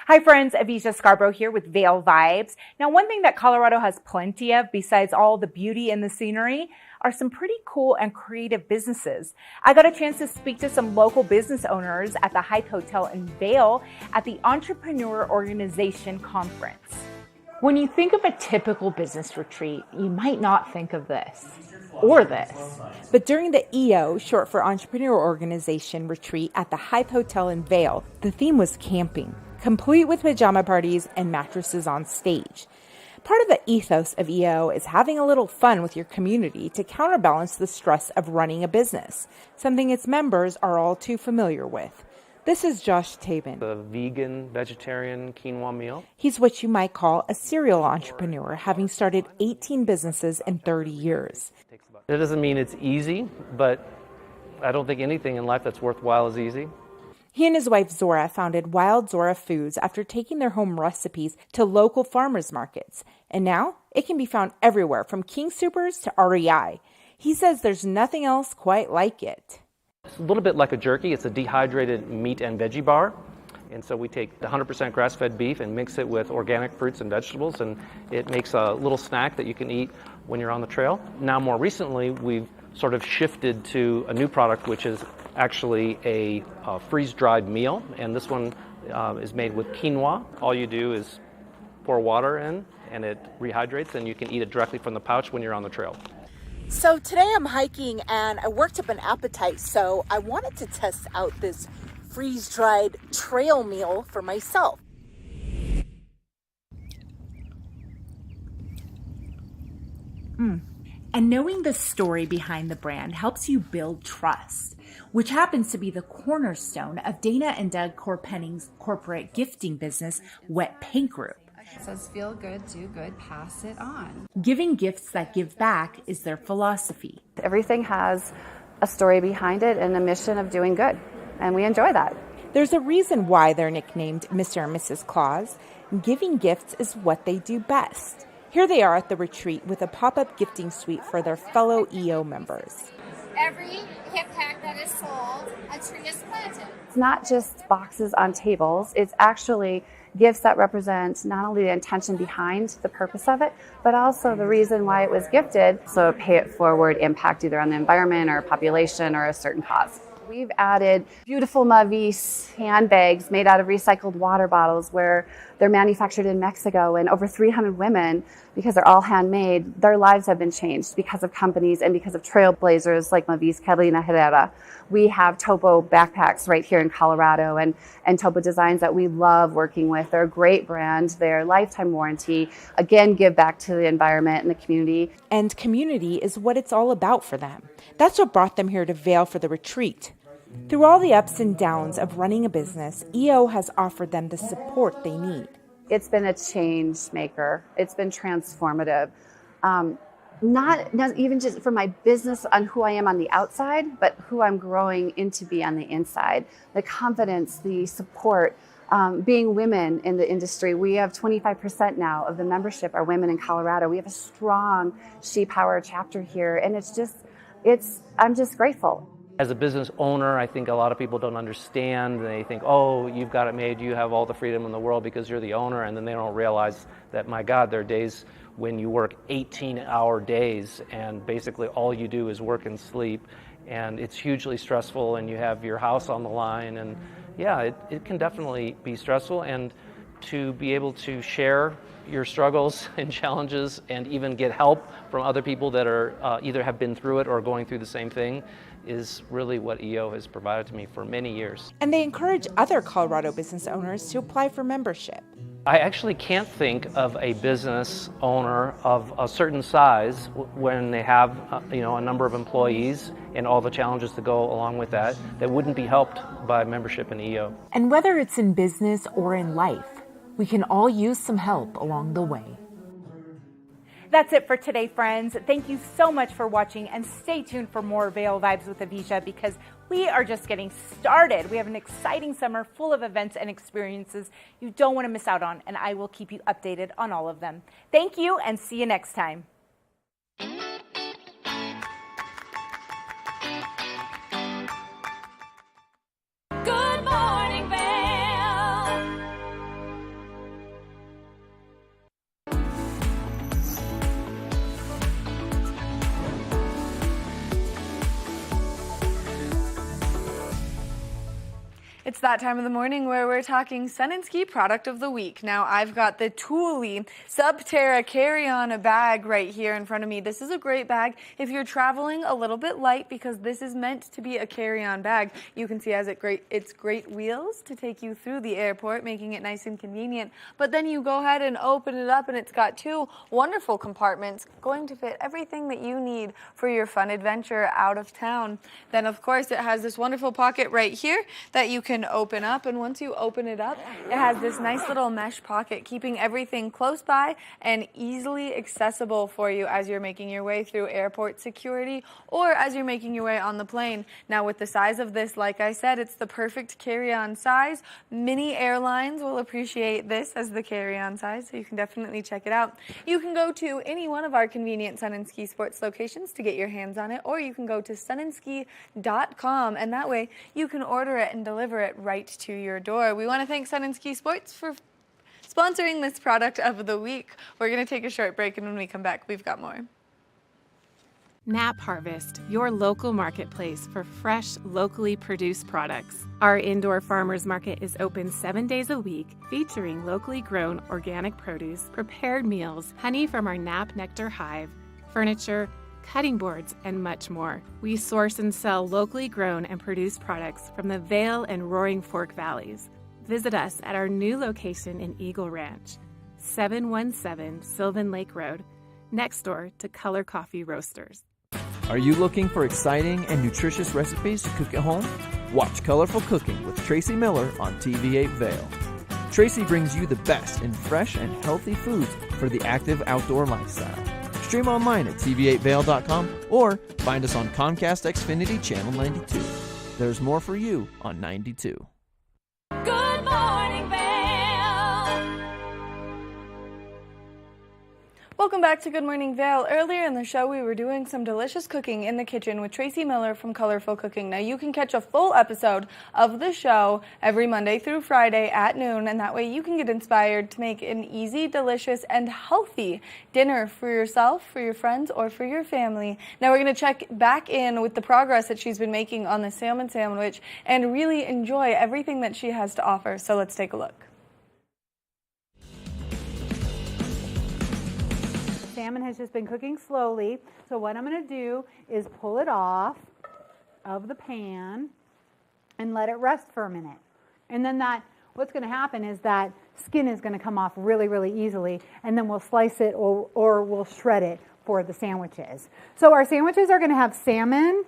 Hi friends, Avisha Scarborough here with Vail Vibes. Now, one thing that Colorado has plenty of, besides all the beauty and the scenery, are some pretty cool and creative businesses. I got a chance to speak to some local business owners at the Hike Hotel in Vail at the Entrepreneur Organization Conference. When you think of a typical business retreat, you might not think of this or this. But during the EO, short for Entrepreneur Organization retreat at the Hype Hotel in Vail, the theme was camping, complete with pajama parties and mattresses on stage. Part of the ethos of EO is having a little fun with your community to counterbalance the stress of running a business, something its members are all too familiar with. This is Josh Tabin. The vegan, vegetarian quinoa meal. He's what you might call a serial entrepreneur, having started 18 businesses in 30 years. It doesn't mean it's easy, but I don't think anything in life that's worthwhile is easy. He and his wife Zora founded Wild Zora Foods after taking their home recipes to local farmers markets. And now it can be found everywhere, from King Soopers to REI. He says there's nothing else quite like it. It's a little bit like a jerky. It's a dehydrated meat and veggie bar. And so we take the 100% grass-fed beef and mix it with organic fruits and vegetables, and it makes a little snack that you can eat when you're on the trail. Now, more recently, we've sort of shifted to a new product, which is actually a freeze-dried meal, and this one is made with quinoa. All you do is pour water in, and it rehydrates, and you can eat it directly from the pouch when you're on the trail. So today I'm hiking and I worked up an appetite, so I wanted to test out this freeze-dried trail meal for myself. And knowing the story behind the brand helps you build trust, which happens to be the cornerstone of Dana and Doug Corpenning's corporate gifting business, Wet Paint Group. It says feel good, do good, pass it on. Giving gifts that give back is their philosophy. Everything has a story behind it and a mission of doing good, and we enjoy that. There's a reason why they're nicknamed Mr. and Mrs. Claus. Giving gifts is what they do best. Here they are at the retreat with a pop-up gifting suite for their fellow EO members. Every gift pack that is sold, a tree is planted. It's not just boxes on tables, it's actually gifts that represent not only the intention behind the purpose of it, but also the reason why it was gifted. So pay it forward impact either on the environment or population or a certain cause. We've added beautiful Mavis handbags made out of recycled water bottles where they're manufactured in Mexico, and over 300 women, because they're all handmade, their lives have been changed because of companies and because of trailblazers like Mavis Carolina Herrera. We have Topo backpacks right here in Colorado and Topo designs that we love working with. They're a great brand. They're lifetime warranty. Again, give back to the environment and the community. And community is what it's all about for them. That's what brought them here to Vail for the retreat. Through all the ups and downs of running a business, EO has offered them the support they need. It's been a change maker. It's been transformative. Not even just for my business on who I am on the outside, but who I'm growing into be on the inside. The confidence, the support, being women in the industry. We have 25% now of the membership are women in Colorado. We have a strong She Power chapter here, and I'm just grateful. As a business owner, I think a lot of people don't understand. They think, oh, you've got it made, you have all the freedom in the world because you're the owner, and then they don't realize that, my God, there are days when you work 18-hour days and basically all you do is work and sleep, and it's hugely stressful, and you have your house on the line, and yeah, it can definitely be stressful, and to be able to share your struggles and challenges and even get help from other people that are either have been through it or going through the same thing is really what EO has provided to me for many years. And they encourage other Colorado business owners to apply for membership. I actually can't think of a business owner of a certain size when they have a number of employees and all the challenges that go along with that wouldn't be helped by membership in EO. And whether it's in business or in life, we can all use some help along the way. That's it for today, friends. Thank you so much for watching, and stay tuned for more Vail Vibes with Avisha, because we are just getting started. We have an exciting summer full of events and experiences you don't want to miss out on, and I will keep you updated on all of them. Thank you, and see you next time. Good Morning Vail. It's that time of the morning where we're talking Sun and Ski product of the week. Now, I've got the Thule Subterra carry-on bag right here in front of me. This is a great bag if you're traveling a little bit light, because this is meant to be a carry-on bag. You can see it's great wheels to take you through the airport, making it nice and convenient. But then you go ahead and open it up, and it's got two wonderful compartments going to fit everything that you need for your fun adventure out of town. Then, of course, it has this wonderful pocket right here that you can open up, and once you open it up, it has this nice little mesh pocket, keeping everything close by and easily accessible for you as you're making your way through airport security or as you're making your way on the plane. Now, with the size of this, like I said, it's the perfect carry-on size. Many airlines will appreciate this as the carry-on size, so you can definitely check it out. You can go to any one of our convenient Sun and Ski Sports locations to get your hands on it, or you can go to sunandski.com, and that way you can order it and deliver it right to your door. We want to thank Sun and Ski Sports for sponsoring this product of the week. We're going to take a short break, and when we come back, we've got more. Nap Harvest, your local marketplace for fresh, locally produced products. Our indoor farmers market is open 7 days a week, featuring locally grown organic produce, prepared meals, honey from our Nap Nectar hive, furniture, cutting boards, and much more. We source and sell locally grown and produced products from the Vail and Roaring Fork Valleys. Visit us at our new location in Eagle Ranch, 717 Sylvan Lake Road, next door to Color Coffee Roasters. Are you looking for exciting and nutritious recipes to cook at home? Watch Colorful Cooking with Tracy Miller on TV8 Vail. Tracy brings you the best in fresh and healthy foods for the active outdoor lifestyle. Stream online at tv8vail.com or find us on Comcast Xfinity Channel 92. There's more for you on 92. Good Morning Vail. Welcome back to Good Morning Vail. Earlier in the show, we were doing some delicious cooking in the kitchen with Tracy Miller from Colorful Cooking. Now, you can catch a full episode of the show every Monday through Friday at noon, and that way you can get inspired to make an easy, delicious, and healthy dinner for yourself, for your friends, or for your family. Now, we're going to check back in with the progress that she's been making on the salmon sandwich and really enjoy everything that she has to offer. So let's take a look. Salmon has just been cooking slowly, so what I'm going to do is pull it off of the pan and let it rest for a minute. And then what's going to happen is that skin is going to come off really, really easily, and then we'll slice it or we'll shred it for the sandwiches. So our sandwiches are going to have salmon,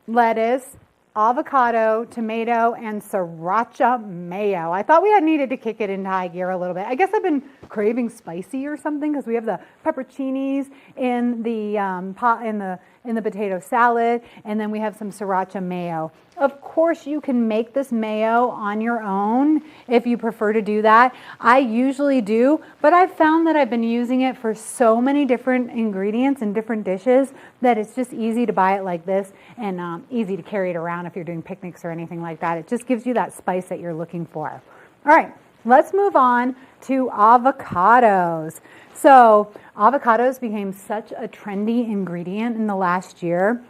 lettuce, avocado, tomato, and sriracha mayo. I thought we needed to kick it into high gear a little bit. I guess I've been craving spicy or something because we have the pepperoncinis in the pot in the potato salad, and then we have some sriracha mayo. Of course, you can make this mayo on your own if you prefer to do that. I usually do, but I've found that I've been using it for so many different ingredients and different dishes that it's just easy to buy it like this and easy to carry it around if you're doing picnics or anything like that. It just gives you that spice that you're looking for. All right, let's move on to avocados. So avocados became such a trendy ingredient in the last year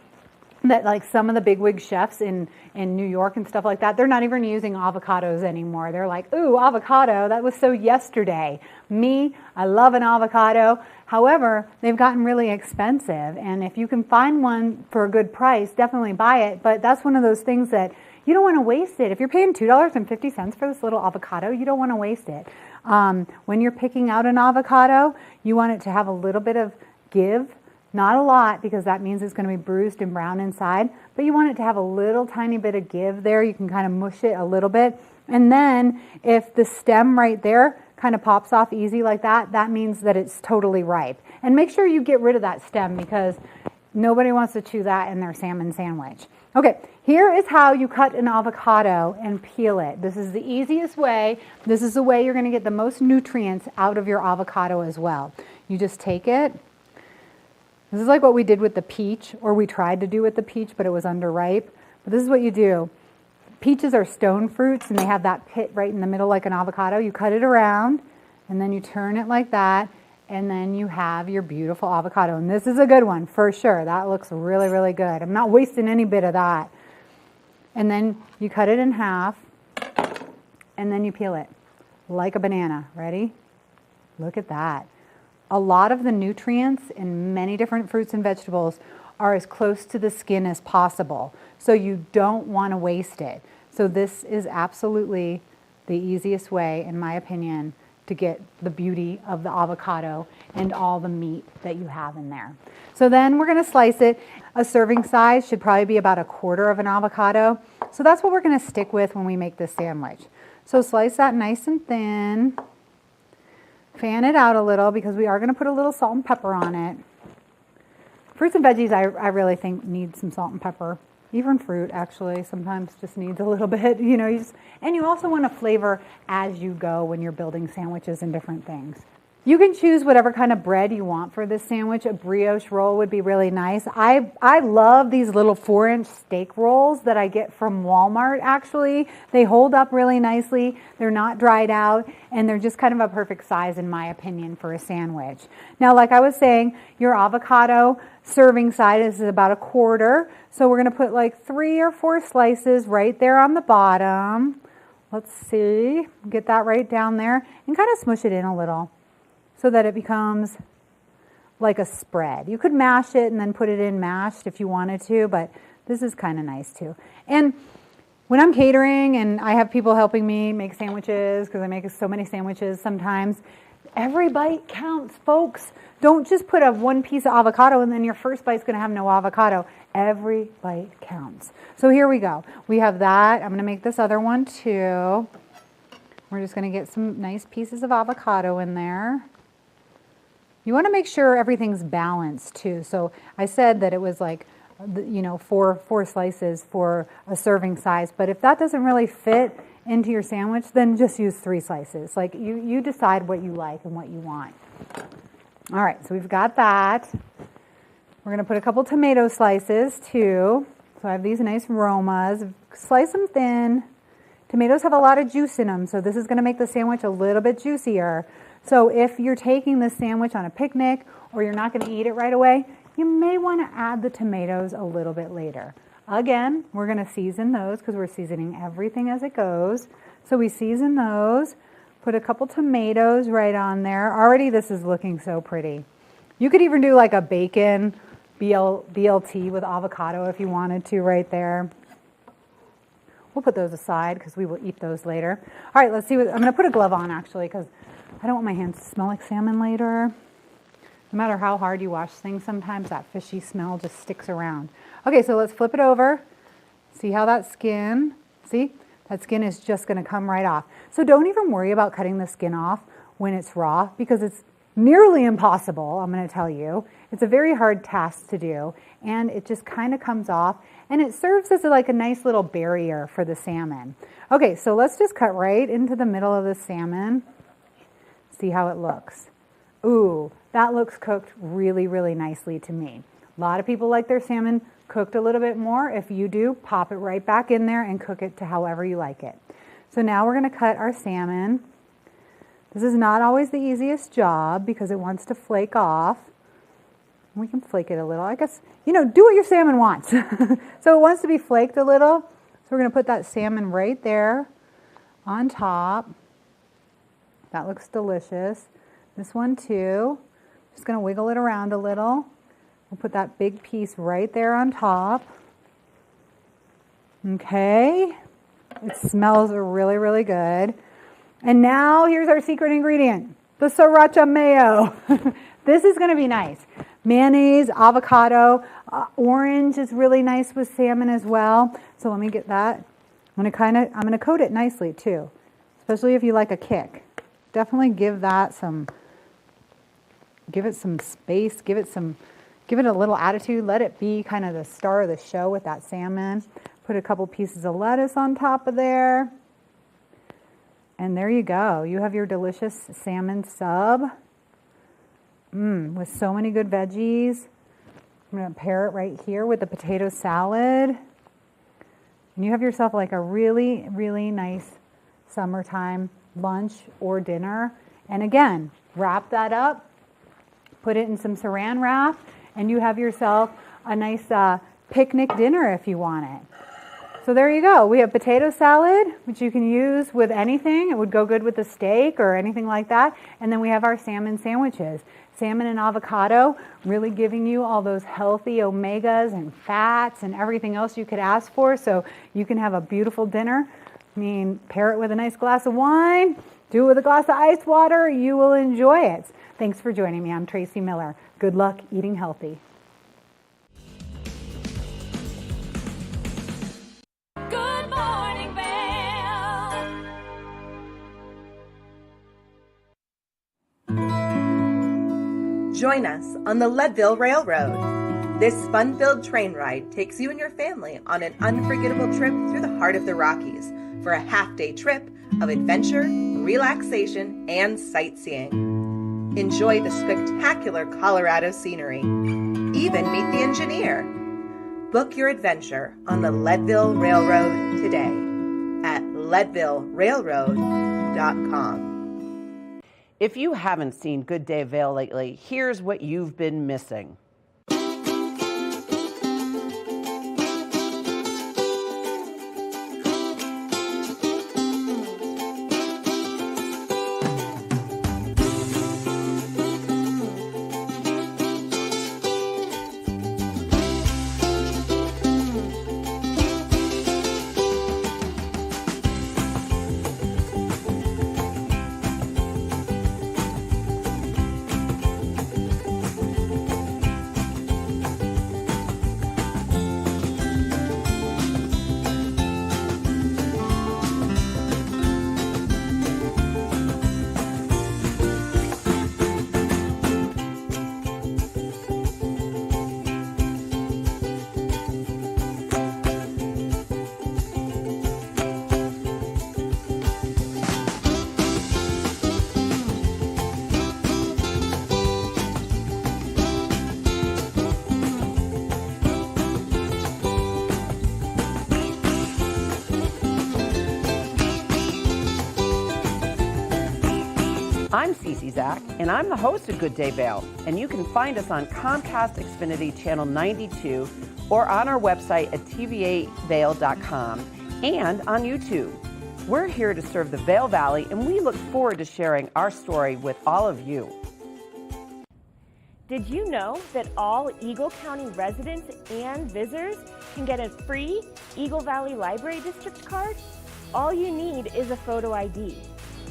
that like some of the bigwig chefs in New York and stuff like that, they're not even using avocados anymore. They're like, ooh, avocado, that was so yesterday. Me, I love an avocado. However, they've gotten really expensive, and if you can find one for a good price, definitely buy it. But that's one of those things that You don't want to waste it. If you're paying $2.50 for this little avocado, you don't want to waste it. When you're picking out an avocado, you want it to have a little bit of give, not a lot, because that means it's going to be bruised and brown inside, but you want it to have a little tiny bit of give there. You can kind of mush it a little bit. And then if the stem right there kind of pops off easy like that, that means that it's totally ripe. And make sure you get rid of that stem because nobody wants to chew that in their salmon sandwich. Okay, here is how you cut an avocado and peel it. This is the easiest way. This is the way you're going to get the most nutrients out of your avocado as well. You just take it. This is like what we did with the peach, or we tried to do with the peach, but it was underripe. But this is what you do. Peaches are stone fruits, and they have that pit right in the middle like an avocado. You cut it around, and then you turn it like that, and then you have your beautiful avocado. And this is a good one for sure. That looks really, really good. I'm not wasting any bit of that. And then you cut it in half, and then you peel it like a banana. Ready? Look at that. A lot of the nutrients in many different fruits and vegetables are as close to the skin as possible. So you don't want to waste it. So this is absolutely the easiest way, in my opinion, to get the beauty of the avocado and all the meat that you have in there. So then we're going to slice it. A serving size should probably be about 1/4 of an avocado. So that's what we're going to stick with when we make this sandwich. So slice that nice and thin. Fan it out a little because we are going to put a little salt and pepper on it. Fruits and veggies, I really think need some salt and pepper. Even fruit, actually, sometimes just needs a little bit. You know, and you also want to flavor as you go when you're building sandwiches and different things. You can choose whatever kind of bread you want for this sandwich. A brioche roll would be really nice. I love these little 4-inch steak rolls that I get from Walmart, actually. They hold up really nicely. They're not dried out, and they're just kind of a perfect size, in my opinion, for a sandwich. Now, like I was saying, your avocado serving size is about 1/4. So we're going to put like 3 or 4 slices right there on the bottom. Let's see. Get that right down there and kind of smush it in a little, so that it becomes like a spread. You could mash it and then put it in mashed if you wanted to, but this is kind of nice too. And when I'm catering and I have people helping me make sandwiches, because I make so many sandwiches sometimes, every bite counts, folks. Don't just put one piece of avocado and then your first bite's going to have no avocado. Every bite counts. So here we go. We have that. I'm going to make this other one too. We're just going to get some nice pieces of avocado in there. You want to make sure everything's balanced too. So I said that it was like, you know, four slices for a serving size. But if that doesn't really fit into your sandwich, then just use 3 slices. Like you decide what you like and what you want. All right, so we've got that. We're going to put a couple tomato slices too. So I have these nice Romas. Slice them thin. Tomatoes have a lot of juice in them, so this is going to make the sandwich a little bit juicier. So if you're taking this sandwich on a picnic or you're not going to eat it right away, you may want to add the tomatoes a little bit later. Again, we're going to season those because we're seasoning everything as it goes. So we season those, put a couple tomatoes right on there. Already this is looking so pretty. You could even do like a bacon BLT with avocado if you wanted to right there. We'll put those aside because we will eat those later. All right, let's see. I'm going to put a glove on actually because I don't want my hands to smell like salmon later. No matter how hard you wash things, sometimes that fishy smell just sticks around. Okay, so let's flip it over. See how that skin, see? That skin is just going to come right off. So don't even worry about cutting the skin off when it's raw because it's nearly impossible, I'm going to tell you. It's a very hard task to do, and it just kind of comes off, and it serves as like a nice little barrier for the salmon. Okay, so let's just cut right into the middle of the salmon. See how it looks. Ooh, that looks cooked really, really nicely to me. A lot of people like their salmon cooked a little bit more. If you do, pop it right back in there and cook it to however you like it. So now we're going to cut our salmon. This is not always the easiest job because it wants to flake off. We can flake it a little. I guess, you know, do what your salmon wants. So it wants to be flaked a little. So we're going to put that salmon right there on top. That looks delicious. This one too. Just going to wiggle it around a little. We'll put that big piece right there on top. Okay, it smells really, really good. And now here's our secret ingredient, the sriracha mayo. This is going to be nice. Mayonnaise, avocado, orange is really nice with salmon as well. So let me get that. I'm going to coat it nicely too, especially if you like a kick. Definitely give it some space, give it a little attitude. Let it be kind of the star of the show with that salmon. Put a couple pieces of lettuce on top of there. And there you go. You have your delicious salmon sub. With so many good veggies. I'm going to pair it right here with the potato salad. And you have yourself like a really, really nice summertime lunch or dinner. And again, wrap that up, put it in some saran wrap, and you have yourself a nice picnic dinner if you want it. So there you go. We have potato salad, which you can use with anything. It would go good with a steak or anything like that. And then we have our salmon sandwiches. Salmon and avocado, really giving you all those healthy omegas and fats and everything else you could ask for. So you can have a beautiful dinner. I mean, pair it with a nice glass of wine, do it with a glass of ice water. You will enjoy it. Thanks for joining me. I'm Tracy Miller. Good luck eating healthy. Good Morning Vail. Join us on the Leadville Railroad. This fun-filled train ride takes you and your family on an unforgettable trip through the heart of the Rockies for a half-day trip of adventure, relaxation, and sightseeing. Enjoy the spectacular Colorado scenery. Even meet the engineer. Book your adventure on the Leadville Railroad today at leadvillerailroad.com. If you haven't seen Good Day Vail lately, here's what you've been missing. I'm Cece Zach, and I'm the host of Good Day Vail, and you can find us on Comcast Xfinity Channel 92 or on our website at tv8vail.com and on YouTube. We're here to serve the Vail Valley, and we look forward to sharing our story with all of you. Did you know that all Eagle County residents and visitors can get a free Eagle Valley Library District card? All you need is a photo ID.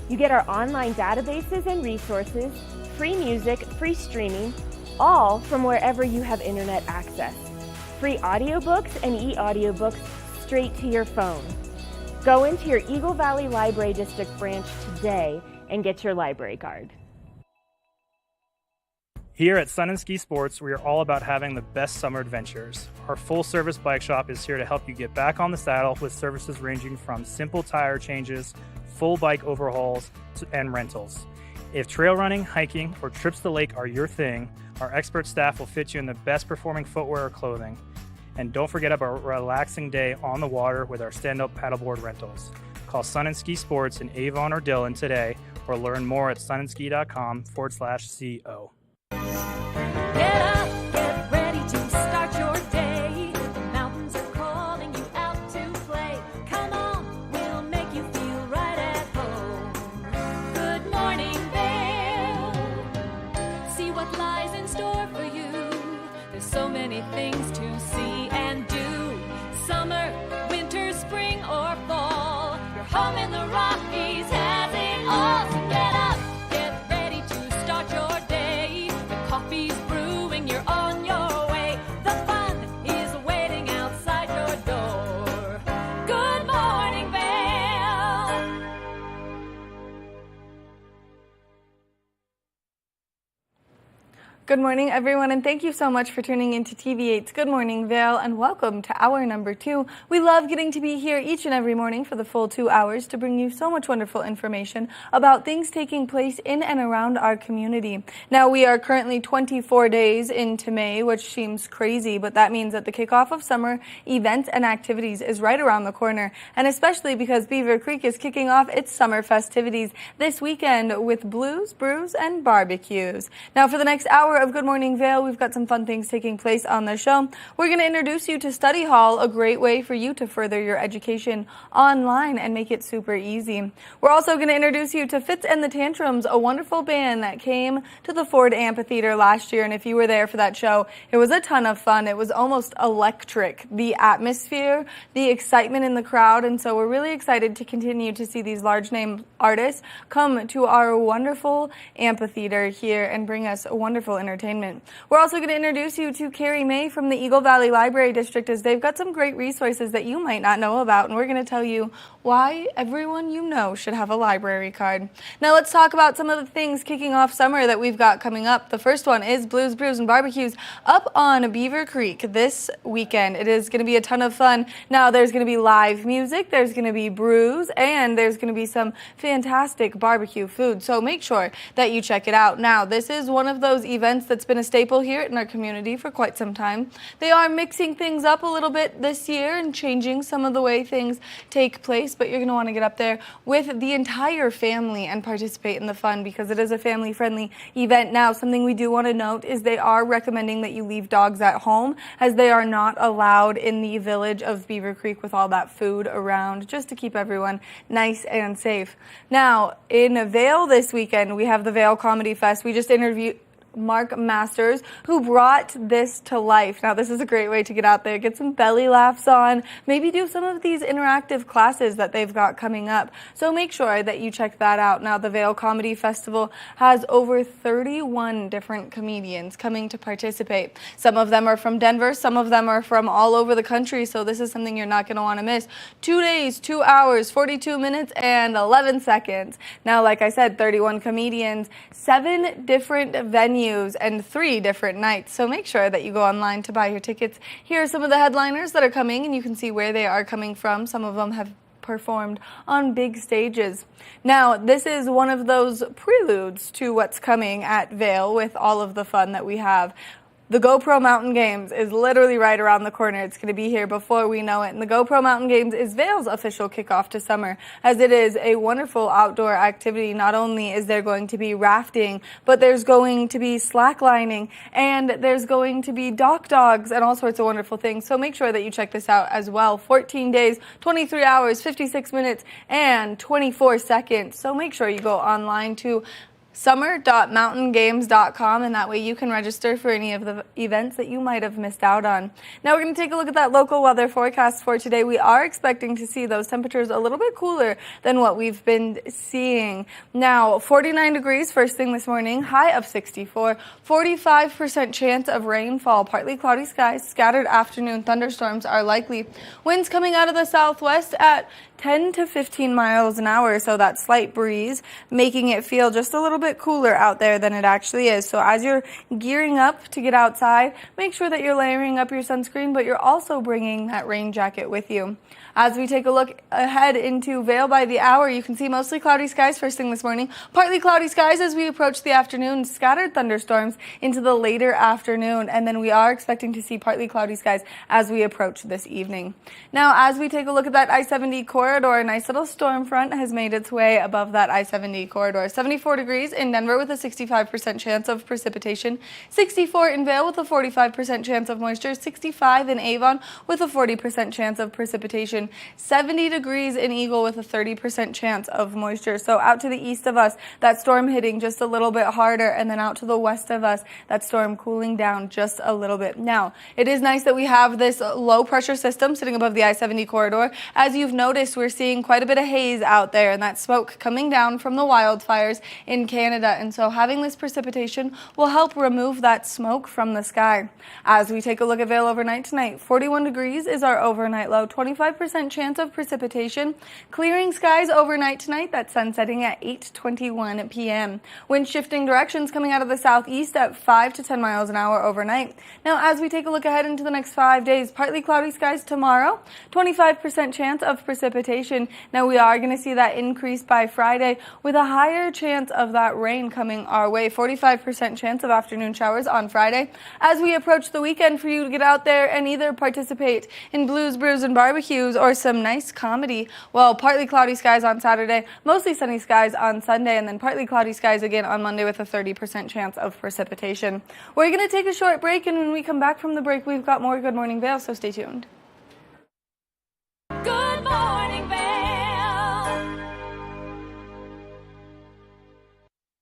You get our online databases and resources, free music, free streaming, all from wherever you have internet access. Free audiobooks and e-audiobooks straight to your phone. Go into your Eagle Valley Library District branch today and get your library card. Here at Sun and Ski Sports, we are all about having the best summer adventures. Our full-service bike shop is here to help you get back on the saddle with services ranging from simple tire changes, full bike overhauls, and rentals. If trail running, hiking, or trips to the lake are your thing, our expert staff will fit you in the best performing footwear or clothing. And don't forget about a relaxing day on the water with our stand-up paddleboard rentals. Call Sun and Ski Sports in Avon or Dillon today, or learn more at sunandski.com/CO. Get up, get ready to start your day. The mountains are calling you out to play. Come on, we'll make you feel right at home. Good morning, Vail. See what lies in store for you. There's so many things to see and do. Summer, winter, Good morning, everyone, and thank you so much for tuning into TV8's Good Morning Vail, and welcome to hour number 2. We love getting to be here each and every morning for the full 2 hours to bring you so much wonderful information about things taking place in and around our community. Now, we are currently 24 days into May, which seems crazy, but that means that the kickoff of summer events and activities is right around the corner, and especially because Beaver Creek is kicking off its summer festivities this weekend with blues, brews, and barbecues. Now, for the next hour of Good Morning Vail, we've got some fun things taking place on the show. We're going to introduce you to Study Hall, a great way for you to further your education online and make it super easy. We're also going to introduce you to Fitz and the Tantrums, a wonderful band that came to the Ford Amphitheater last year, and if you were there for that show, it was a ton of fun. It was almost electric, the atmosphere, the excitement in the crowd, and so we're really excited to continue to see these large name artists come to our wonderful amphitheater here and bring us a wonderful entertainment. We're also going to introduce you to Carrie May from the Eagle Valley Library District, as they've got some great resources that you might not know about, and we're going to tell you why everyone you know should have a library card. Now let's talk about some of the things kicking off summer that we've got coming up. The first one is Blues, Brews, and Barbecues up on Beaver Creek this weekend. It is going to be a ton of fun. Now there's going to be live music, there's going to be brews, and there's going to be some fantastic barbecue food, so make sure that you check it out. Now, this is one of those events that's been a staple here in our community for quite some time. They are mixing things up a little bit this year and changing some of the way things take place, but you're going to want to get up there with the entire family and participate in the fun because it is a family-friendly event. Now, something we do want to note is they are recommending that you leave dogs at home, as they are not allowed in the village of Beaver Creek with all that food around, just to keep everyone nice and safe. Now, in Vail this weekend, we have the Vail Comedy Fest. We just interviewed Mark Masters, who brought this to life. Now, this is a great way to get out there, get some belly laughs on, maybe do some of these interactive classes that they've got coming up. So make sure that you check that out. Now, the Vail Comedy Festival has over 31 different comedians coming to participate. Some of them are from Denver, some of them are from all over the country, so this is something you're not going to want to miss. 2 days, 2 hours, 42 minutes, and 11 seconds. Now, like I said, 31 comedians, 7 different venues, and 3 different nights. So make sure that you go online to buy your tickets. Here are some of the headliners that are coming, and you can see where they are coming from. Some of them have performed on big stages. Now, this is one of those preludes to what's coming at Vail with all of the fun that we have. The GoPro Mountain Games is literally right around the corner. It's going to be here before we know it. And the GoPro Mountain Games is Vail's official kickoff to summer, as it is a wonderful outdoor activity. Not only is there going to be rafting, but there's going to be slacklining, and there's going to be dock dogs and all sorts of wonderful things. So make sure that you check this out as well. 14 days, 23 hours, 56 minutes, and 24 seconds. So make sure you go online to summer.mountaingames.com, and that way you can register for any of the events that you might have missed out on. Now we're going to take a look at that local weather forecast for today. We are expecting to see those temperatures a little bit cooler than what we've been seeing. Now, 49 degrees first thing this morning, high of 64, 45% chance of rainfall, partly cloudy skies, scattered afternoon thunderstorms are likely. Winds coming out of the southwest at 10 to 15 miles an hour, so that slight breeze making it feel just a little bit cooler out there than it actually is. So as you're gearing up to get outside, make sure that you're layering up your sunscreen, but you're also bringing that rain jacket with you. As we take a look ahead into Vail by the hour, you can see mostly cloudy skies first thing this morning, partly cloudy skies as we approach the afternoon, scattered thunderstorms into the later afternoon, and then we are expecting to see partly cloudy skies as we approach this evening. Now, as we take a look at that I-70 corridor, a nice little storm front has made its way above that I-70 corridor. 74 degrees in Denver with a 65% chance of precipitation, 64 in Vail with a 45% chance of moisture, 65 in Avon with a 40% chance of precipitation, 70 degrees in Eagle with a 30% chance of moisture. So out to the east of us, that storm hitting just a little bit harder, and then out to the west of us, that storm cooling down just a little bit. Now, it is nice that we have this low pressure system sitting above the I-70 corridor. As you've noticed, we're seeing quite a bit of haze out there, and that smoke coming down from the wildfires in Kansas Canada, and so having this precipitation will help remove that smoke from the sky. As we take a look at Vail overnight tonight, 41 degrees is our overnight low, 25% chance of precipitation. Clearing skies overnight tonight, that's sun setting at 8:21 p.m. Wind shifting directions coming out of the southeast at 5 to 10 miles an hour overnight. Now, as we take a look ahead into the next 5 days, partly cloudy skies tomorrow, 25% chance of precipitation. Now, we are going to see that increase by Friday with a higher chance of that rain coming our way, 45% chance of afternoon showers on Friday. As we approach the weekend, for you to get out there and either participate in blues, brews, and barbecues or some nice comedy. Well, partly cloudy skies on Saturday, mostly sunny skies on Sunday, and then partly cloudy skies again on Monday with a 30% chance of precipitation. We're going to take a short break, and when we come back from the break, we've got more Good Morning Vail, so stay tuned. Good Morning Vail.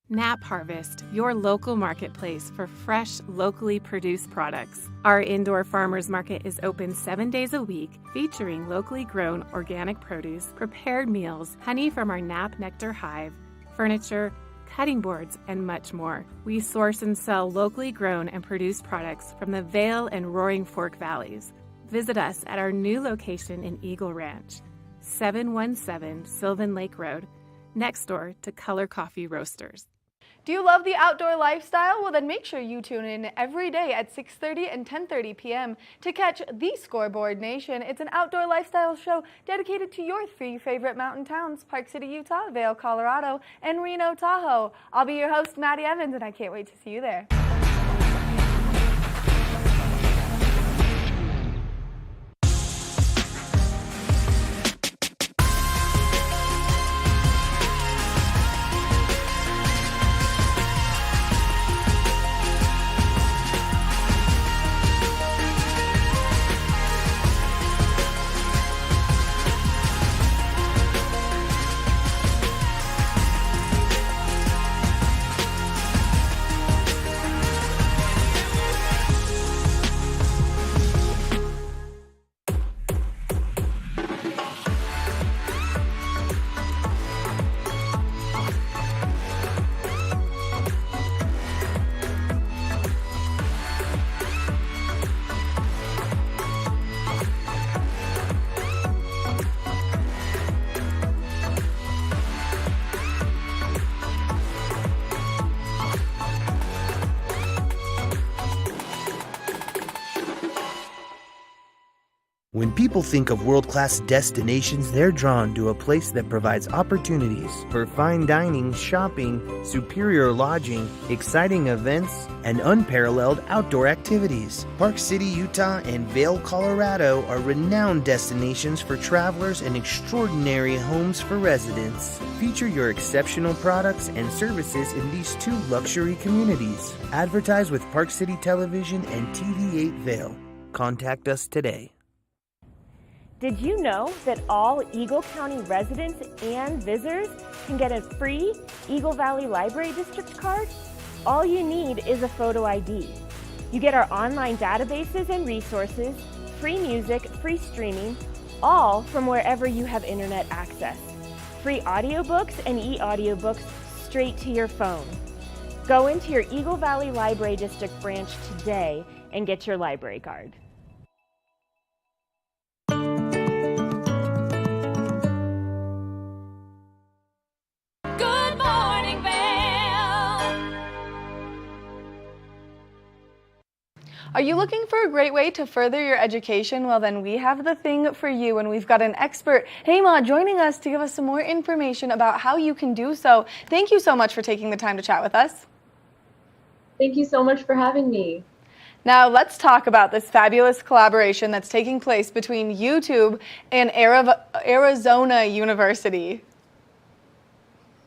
Nap Harvest, your local marketplace for fresh, locally produced products. Our indoor farmers market is open 7 days a week, featuring locally grown organic produce, prepared meals, honey from our Nap Nectar hive, furniture, cutting boards, and much more. We source and sell locally grown and produced products from the Vail and Roaring Fork Valleys. Visit us at our new location in Eagle Ranch, 717 Sylvan Lake Road, next door to Color Coffee Roasters. Do you love the outdoor lifestyle? Well, then make sure you tune in every day at 6:30 and 10:30 p.m. to catch The Scoreboard Nation. It's an outdoor lifestyle show dedicated to your 3 favorite mountain towns, Park City, Utah, Vail, Colorado, and Reno, Tahoe. I'll be your host, Maddie Evans, and I can't wait to see you there. When people think of world-class destinations, they're drawn to a place that provides opportunities for fine dining, shopping, superior lodging, exciting events, and unparalleled outdoor activities. Park City, Utah, and Vail, Colorado are renowned destinations for travelers and extraordinary homes for residents. Feature your exceptional products and services in these 2 luxury communities. Advertise with Park City Television and TV8 Vail. Contact us today. Did you know that all Eagle County residents and visitors can get a free Eagle Valley Library District card? All you need is a photo ID. You get our online databases and resources, free music, free streaming, all from wherever you have internet access. Free audiobooks and e-audiobooks straight to your phone. Go into your Eagle Valley Library District branch today and get your library card. Good Morning Vail. Are you looking for a great way to further your education? Well, then we have the thing for you, and we've got an expert, Hema, joining us to give us some more information about how you can do so. Thank you so much for taking the time to chat with us. Thank you so much for having me. Now, let's talk about this fabulous collaboration that's taking place between YouTube and Arizona University.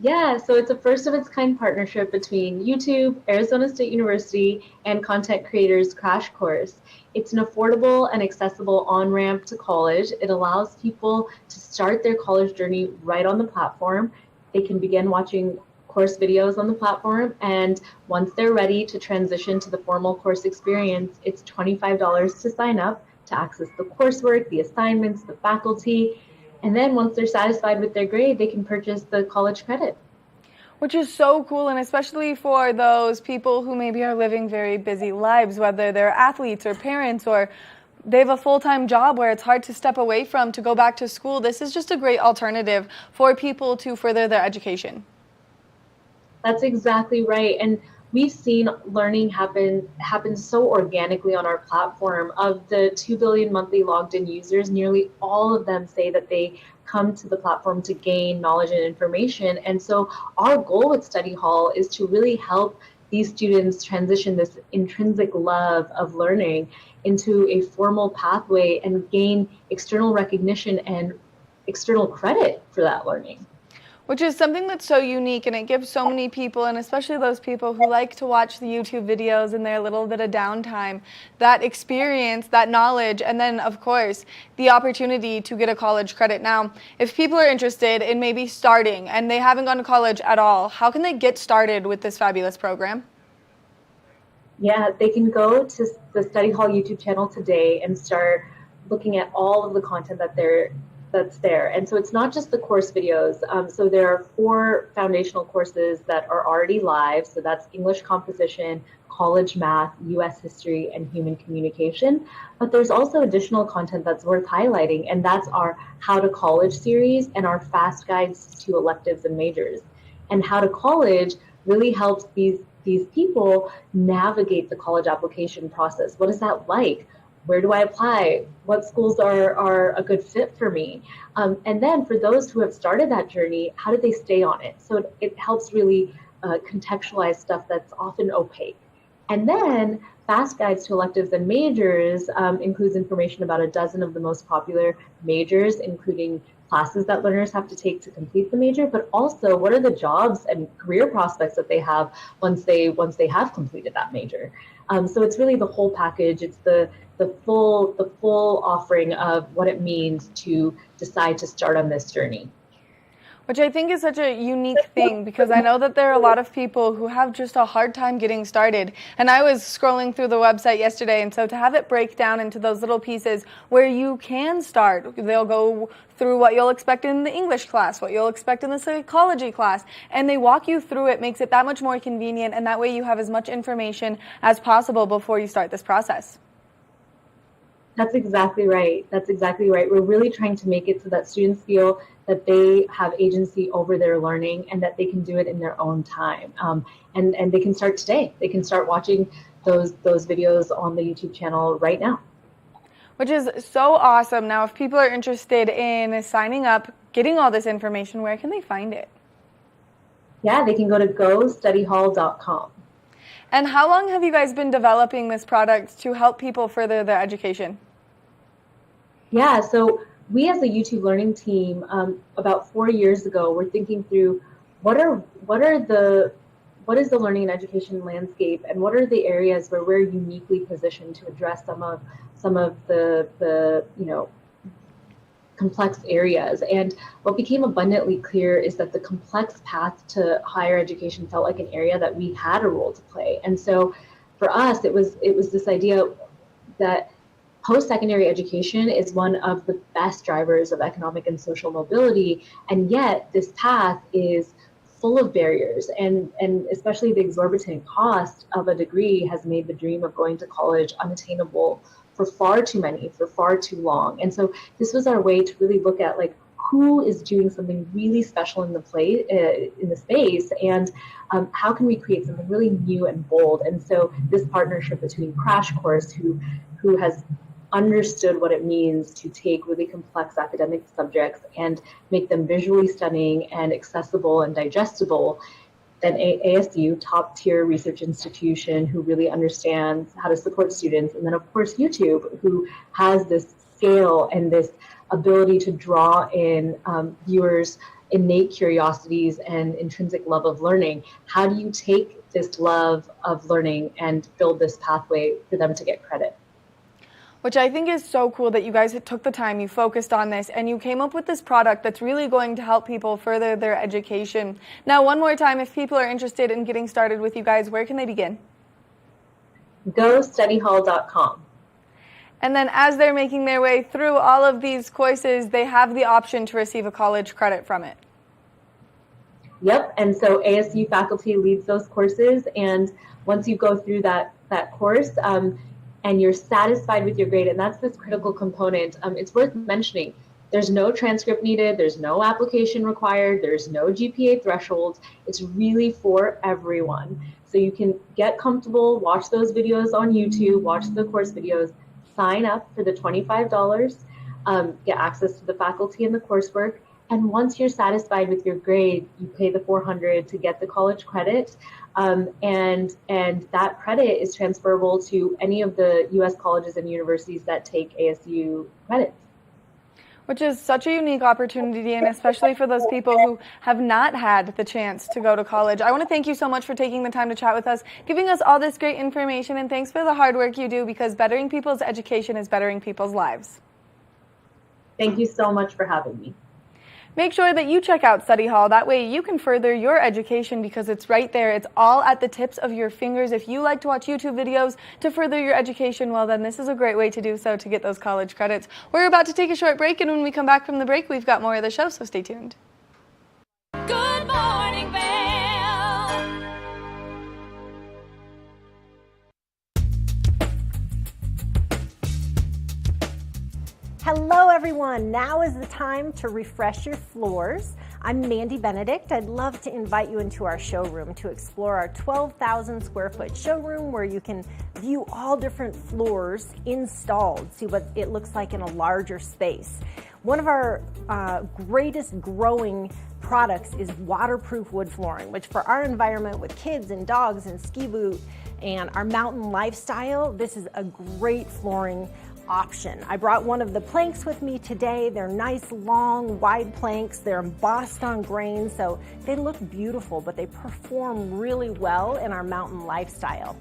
Yeah, so it's a first of its kind partnership between YouTube, Arizona State University, and Content Creators Crash Course. It's an affordable and accessible on-ramp to college. It allows people to start their college journey right on the platform. They can begin watching course videos on the platform, and once they're ready to transition to the formal course experience, it's $25 to sign up to access the coursework, the assignments, the faculty, and then once they're satisfied with their grade, they can purchase the college credit. Which is so cool, and especially for those people who maybe are living very busy lives, whether they're athletes or parents or they have a full-time job where it's hard to step away from to go back to school. This is just a great alternative for people to further their education. That's exactly right. And we've seen learning happen so organically on our platform. Of the 2 billion monthly logged in users, nearly all of them say that they come to the platform to gain knowledge and information. And so our goal with Study Hall is to really help these students transition this intrinsic love of learning into a formal pathway and gain external recognition and external credit for that learning. Which is something that's so unique, and it gives so many people, and especially those people who like to watch the YouTube videos in their little bit of downtime, that experience, that knowledge, and then, of course, the opportunity to get a college credit. Now, if people are interested in maybe starting and they haven't gone to college at all, how can they get started with this fabulous program? Yeah, they can go to the Study Hall YouTube channel today and start looking at all of the content that's there. And so it's not just the course videos. So there are 4 foundational courses that are already live. So that's English composition, college math, US history, and human communication. But there's also additional content that's worth highlighting, and that's our How to College series and our fast guides to electives and majors. And How to College really helps these people navigate the college application process. What is that like? Where do I apply? What schools are a good fit for me? And then for those who have started that journey, how do they stay on it? So it helps really contextualize stuff that's often opaque. And then Fast Guides to Electives and Majors includes information about a dozen of the most popular majors, including classes that learners have to take to complete the major, but also what are the jobs and career prospects that they have once they have completed that major. So it's really the whole package. It's the full offering of what it means to decide to start on this journey. Which I think is such a unique thing, because I know that there are a lot of people who have just a hard time getting started. And I was scrolling through the website yesterday, and so to have it break down into those little pieces where you can start, they'll go through what you'll expect in the English class, what you'll expect in the psychology class, and they walk you through it, makes it that much more convenient, and that way you have as much information as possible before you start this process. That's exactly right. That's exactly right. We're really trying to make it so that students feel that they have agency over their learning and that they can do it in their own time. And they can start today. They can start watching those videos on the YouTube channel right now. Which is so awesome. Now, if people are interested in signing up, getting all this information, where can they find it? Yeah, they can go to gostudyhall.com. And how long have you guys been developing this product to help people further their education? Yeah, so we as a YouTube learning team, about 4 years ago, were thinking through what is the learning and education landscape, and what are the areas where we're uniquely positioned to address some of the complex areas. And what became abundantly clear is that the complex path to higher education felt like an area that we had a role to play. And so for us, it was this idea that post-secondary education is one of the best drivers of economic and social mobility, and yet this path is full of barriers, and especially the exorbitant cost of a degree has made the dream of going to college unattainable for far too many, for far too long. And so this was our way to really look at who is doing something really special in the space, and how can we create something really new and bold. And so this partnership between Crash Course, who has understood what it means to take really complex academic subjects and make them visually stunning and accessible and digestible, then ASU, top tier research institution who really understands how to support students, and then of course YouTube, who has this scale and this ability to draw in viewers' innate curiosities and intrinsic love of learning. How do you take this love of learning and build this pathway for them to get credit? Which I think is so cool that you guys took the time, you focused on this, and you came up with this product that's really going to help people further their education. Now, one more time, if people are interested in getting started with you guys, where can they begin? GoStudyHall.com. And then as they're making their way through all of these courses, they have the option to receive a college credit from it. Yep, and so ASU faculty leads those courses, and once you go through that course and you're satisfied with your grade, and that's this critical component, it's worth mentioning. There's no transcript needed, there's no application required, there's no GPA threshold. It's really for everyone. So you can get comfortable, watch those videos on YouTube, watch the course videos, sign up for the $25, get access to the faculty and the coursework. And once you're satisfied with your grade, you pay the $400 to get the college credit. And that credit is transferable to any of the U.S. colleges and universities that take ASU credits. Which is such a unique opportunity, and especially for those people who have not had the chance to go to college. I want to thank you so much for taking the time to chat with us, giving us all this great information, and thanks for the hard work you do, because bettering people's education is bettering people's lives. Thank you so much for having me. Make sure that you check out Study Hall. That way you can further your education, because it's right there. It's all at the tips of your fingers. If you like to watch YouTube videos to further your education, well, then this is a great way to do so to get those college credits. We're about to take a short break, and when we come back from the break, we've got more of the show, so stay tuned. Good Morning Vail. Hello everyone, now is the time to refresh your floors. I'm Mandy Benedict. I'd love to invite you into our showroom to explore our 12,000 square foot showroom where you can view all different floors installed, see what it looks like in a larger space. One of our greatest growing products is waterproof wood flooring, which for our environment with kids and dogs and ski boot and our mountain lifestyle, this is a great flooring option. I brought one of the planks with me today. They're nice, long, wide planks. They're embossed on grain, so they look beautiful, but they perform really well in our mountain lifestyle.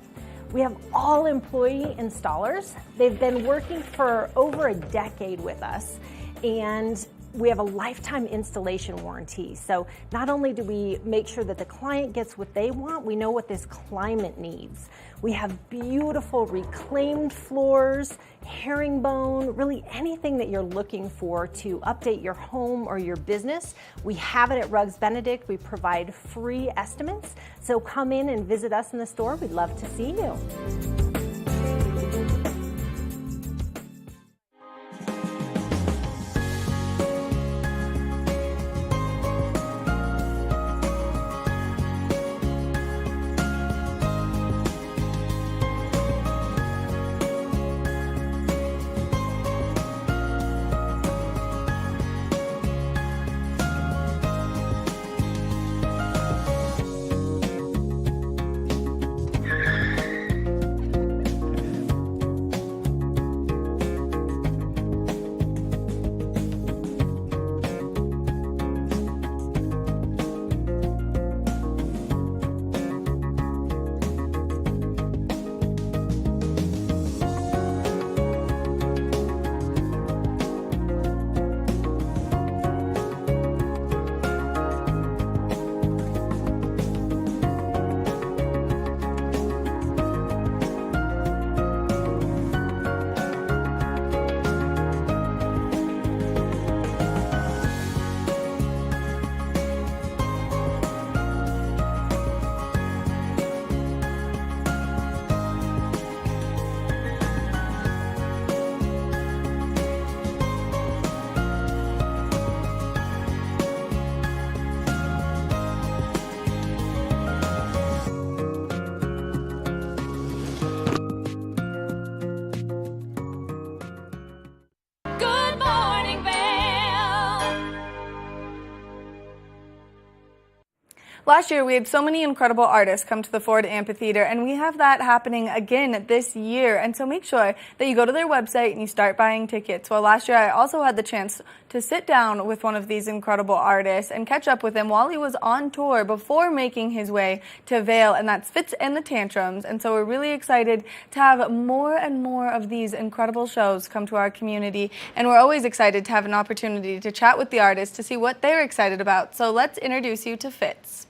We have all employee installers. They've been working for over a decade with us, and we have a lifetime installation warranty. So not only do we make sure that the client gets what they want, we know what this climate needs. We have beautiful reclaimed floors, herringbone, really anything that you're looking for to update your home or your business. We have it at Rugs Benedict. We provide free estimates. So come in and visit us in the store. We'd love to see you. Good Morning Vail. Last year, we had so many incredible artists come to the Ford Amphitheater, and we have that happening again this year. And so make sure that you go to their website and you start buying tickets. Well, last year, I also had the chance to sit down with one of these incredible artists and catch up with him while he was on tour before making his way to Vail, and that's Fitz and the Tantrums. And so we're really excited to have more and more of these incredible shows come to our community, and we're always excited to have an opportunity to chat with the artists to see what they're excited about. So let's introduce you to Fitz.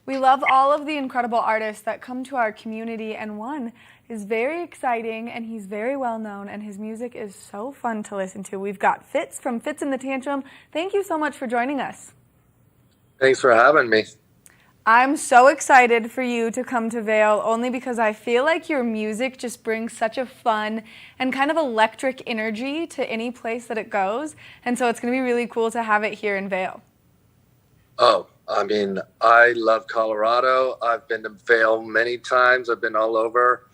We love all of the incredible artists that come to our community, and one is very exciting, and he's very well known, and his music is so fun to listen to. We've got Fitz from Fitz and the Tantrum. Thank you so much for joining us. Thanks for having me. I'm so excited for you to come to Vail, only because I feel like your music just brings such a fun and kind of electric energy to any place that it goes. And so it's going to be really cool to have it here in Vail. Oh, I mean, I love Colorado. I've been to Vail many times. I've been all over.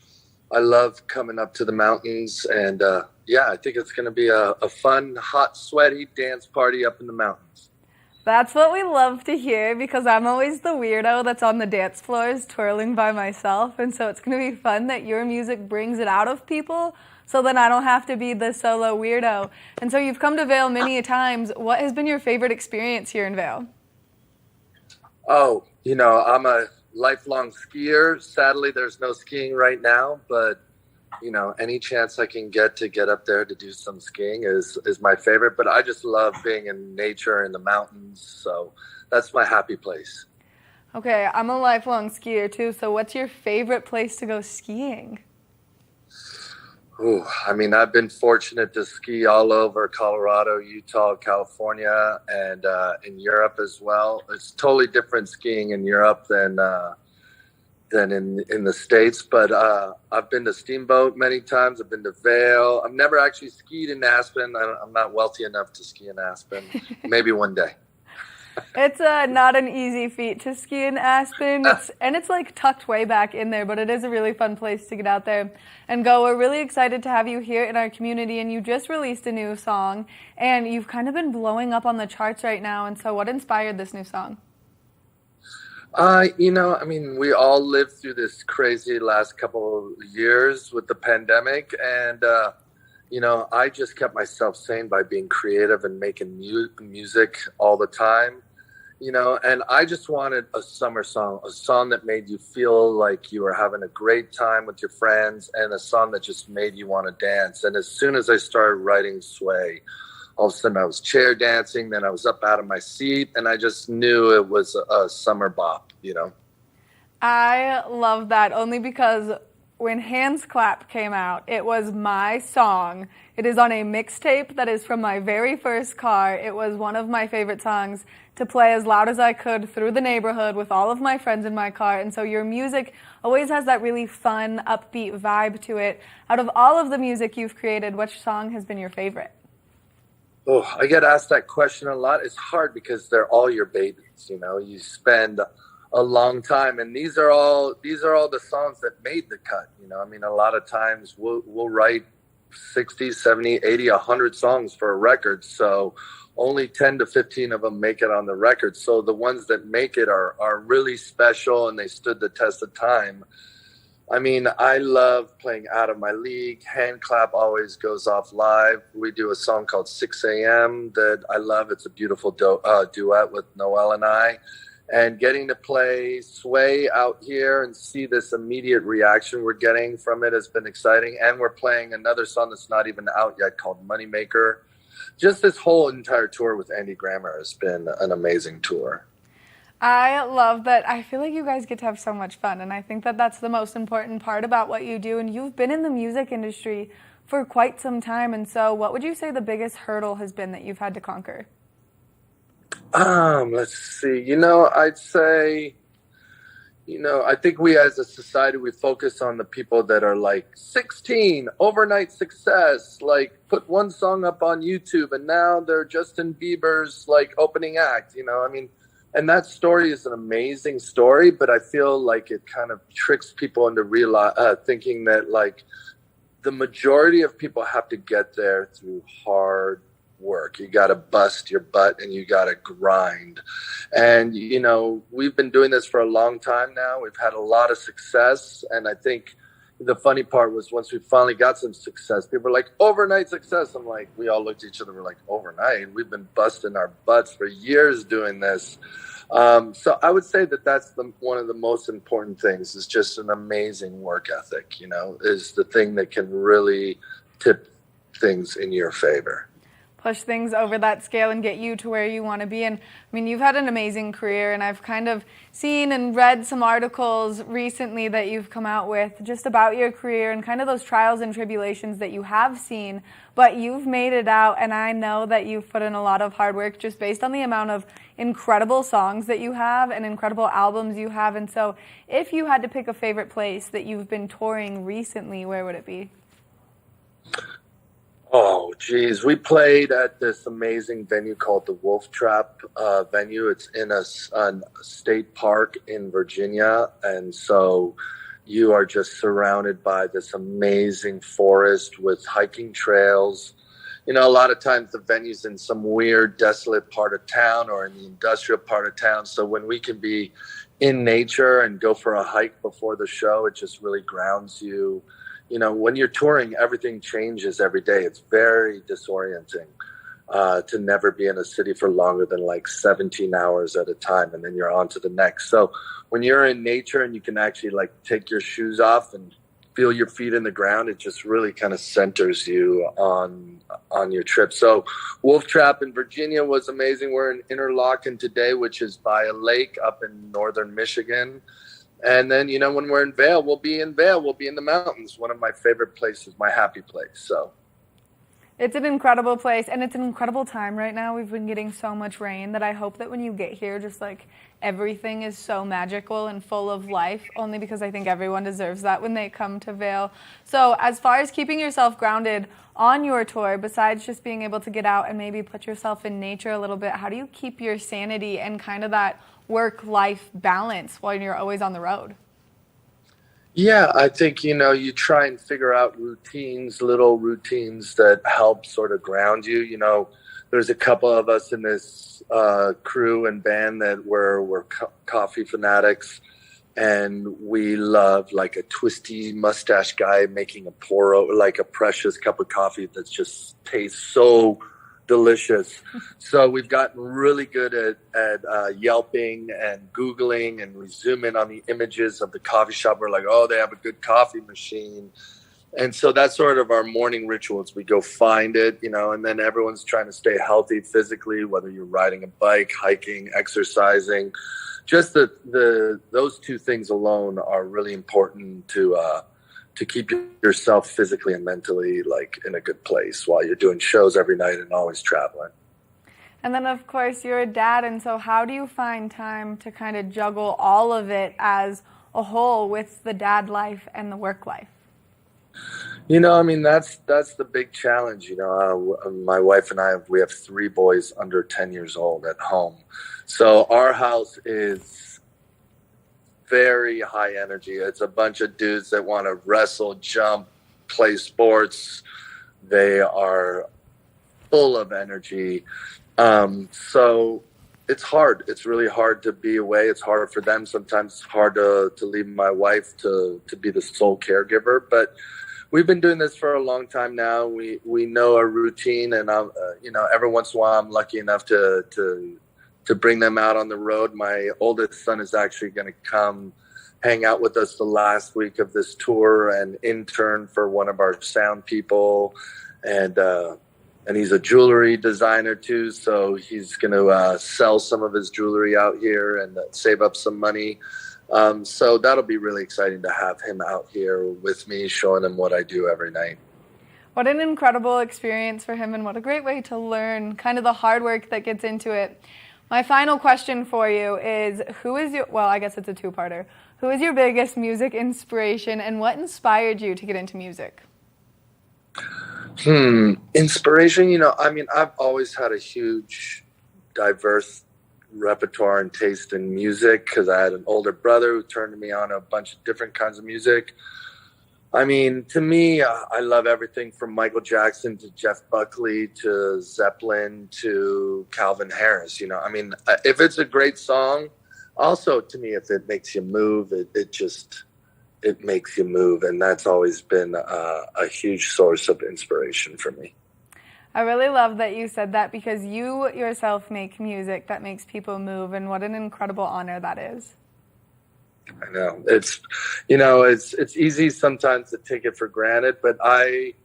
I love coming up to the mountains. And yeah, I think it's going to be a fun, hot, sweaty dance party up in the mountains. That's what we love to hear, because I'm always the weirdo that's on the dance floors twirling by myself. And so it's going to be fun that your music brings it out of people, so then I don't have to be the solo weirdo. And so you've come to Vail many a times. What has been your favorite experience here in Vail? Oh, you know, I'm a lifelong skier. Sadly, there's no skiing right now, but you know, any chance I can get up there to do some skiing is my favorite. But I just love being in nature in the mountains. So that's my happy place. Okay, I'm a lifelong skier too. So what's your favorite place to go skiing? Ooh, I mean, I've been fortunate to ski all over Colorado, Utah, California, and in Europe as well. It's totally different skiing in Europe than in the States, but I've been to Steamboat many times. I've been to Vail. I've never actually skied in Aspen. I'm not wealthy enough to ski in Aspen. Maybe one day. It's not an easy feat to ski in Aspen, it's like tucked way back in there, but it is a really fun place to get out there and go. We're really excited to have you here in our community, and you just released a new song, and you've kind of been blowing up on the charts right now. And so what inspired this new song? You know, I mean, we all lived through this crazy last couple of years with the pandemic, and you know, I just kept myself sane by being creative and making music all the time, you know, and I just wanted a summer song, a song that made you feel like you were having a great time with your friends, and a song that just made you want to dance. And as soon as I started writing Sway, all of a sudden I was chair dancing, then I was up out of my seat, and I just knew it was a summer bop, you know. I love that, only because when Hands Clap came out, it was my song. It is on a mixtape that is from my very first car. It was one of my favorite songs to play as loud as I could through the neighborhood with all of my friends in my car. And so your music always has that really fun, upbeat vibe to it. Out of all of the music you've created, which song has been your favorite? Oh, I get asked that question a lot. It's hard because they're all your babies, you know. You spend a long time, and these are all the songs that made the cut, you know. I mean, a lot of times we'll write 60, 70, 80, 100 songs for a record, so only 10 to 15 of them make it on the record. So the ones that make it are really special, and they stood the test of time. I mean, I love playing Out of My League. Hand Clap always goes off live. We do a song called 6 a.m. that I love. It's a beautiful duet with Noel and I. And getting to play Sway out here and see this immediate reaction we're getting from it has been exciting. And we're playing another song that's not even out yet called Moneymaker. Just this whole entire tour with Andy Grammer has been an amazing tour. I love that. I feel like you guys get to have so much fun, and I think that that's the most important part about what you do. And you've been in the music industry for quite some time, and so what would you say the biggest hurdle has been that you've had to conquer? Let's see. You know, I'd say, you know, I think we as a society, we focus on the people that are like 16, overnight success, like put one song up on YouTube, and now they're Justin Bieber's like opening act, you know. I mean, and that story is an amazing story, but I feel like it kind of tricks people into thinking that like the majority of people have to get there through hard work. You got to bust your butt and you got to grind. And, you know, we've been doing this for a long time now. We've had a lot of success. And I think the funny part was once we finally got some success, people were like, overnight success. I'm like, we all looked at each other, we're like, overnight? We've been busting our butts for years doing this. So I would say that that's one of the most important things, is just an amazing work ethic, you know, is the thing that can really tip things in your favor. push things over that scale and get you to where you want to be. And I mean, you've had an amazing career, and I've kind of seen and read some articles recently that you've come out with just about your career and kind of those trials and tribulations that you have seen, but you've made it out, and I know that you've put in a lot of hard work just based on the amount of incredible songs that you have and incredible albums you have. And so if you had to pick a favorite place that you've been touring recently, where would it be? Oh, geez. We played at this amazing venue called the Wolf Trap venue. It's in a state park in Virginia. And so you are just surrounded by this amazing forest with hiking trails. You know, a lot of times the venue's in some weird, desolate part of town or in the industrial part of town. So when we can be in nature and go for a hike before the show, it just really grounds you. You know, when you're touring, everything changes every day. It's very disorienting to never be in a city for longer than like 17 hours at a time, and then you're on to the next. So when you're in nature and you can actually like take your shoes off and feel your feet in the ground, it just really kind of centers you on your trip. So Wolf Trap in Virginia was amazing. We're in Interlaken today, which is by a lake up in northern Michigan. And then, you know, when we're in Vail, we'll be in Vail. We'll be in the mountains. One of my favorite places, my happy place. So it's an incredible place, and it's an incredible time right now. We've been getting so much rain that I hope that when you get here, just like everything is so magical and full of life, only because I think everyone deserves that when they come to Vail. So as far as keeping yourself grounded on your tour, besides just being able to get out and maybe put yourself in nature a little bit, how do you keep your sanity and kind of that work-life balance while you're always on the road? yeah, I think, you know, you try and figure out routines, little routines that help sort of ground you. You know, there's a couple of us in this crew and band that we're coffee fanatics, and we love like a twisty mustache guy making a like a precious cup of coffee that just tastes so delicious. So we've gotten really good at yelping and Googling, and we zoom in on the images of the coffee shop. We're like, oh, they have a good coffee machine. And so that's sort of our morning rituals. We go find it, you know, and then everyone's trying to stay healthy physically, whether you're riding a bike, hiking, exercising. Just those two things alone are really important to keep yourself physically and mentally like in a good place while you're doing shows every night and always traveling. And then, of course, you're a dad, and so how do you find time to kind of juggle all of it as a whole with the dad life and the work life? You know, I mean, that's the big challenge. You know, my wife and we have 3 boys under 10 years old at home. So our house is very high energy. It's a bunch of dudes that want to wrestle, jump, play sports. They are full of energy. So it's hard. It's really hard to be away. It's hard for them. Sometimes it's hard to leave my wife to be the sole caregiver. But we've been doing this for a long time now. We know a routine, and you know, every once in a while I'm lucky enough to bring them out on the road. My oldest son is actually going to come hang out with us the last week of this tour and intern for one of our sound people. And he's a jewelry designer too. So he's going to sell some of his jewelry out here and save up some money. So that'll be really exciting to have him out here with me, showing him what I do every night. What an incredible experience for him, and what a great way to learn kind of the hard work that gets into it. My final question for you is, I guess it's a two-parter. Who is your biggest music inspiration, and what inspired you to get into music? Inspiration, you know, I mean, I've always had a huge, diverse repertoire and taste in music because I had an older brother who turned me on a bunch of different kinds of music. I mean, to me, I love everything from Michael Jackson to Jeff Buckley to Zeppelin to Calvin Harris. You know, I mean, if it's a great song, also to me, if it makes you move, it makes you move. And that's always been a huge source of inspiration for me. I really love that you said that, because you yourself make music that makes people move, and what an incredible honor that is. I know it's, you know, it's easy sometimes to take it for granted, but I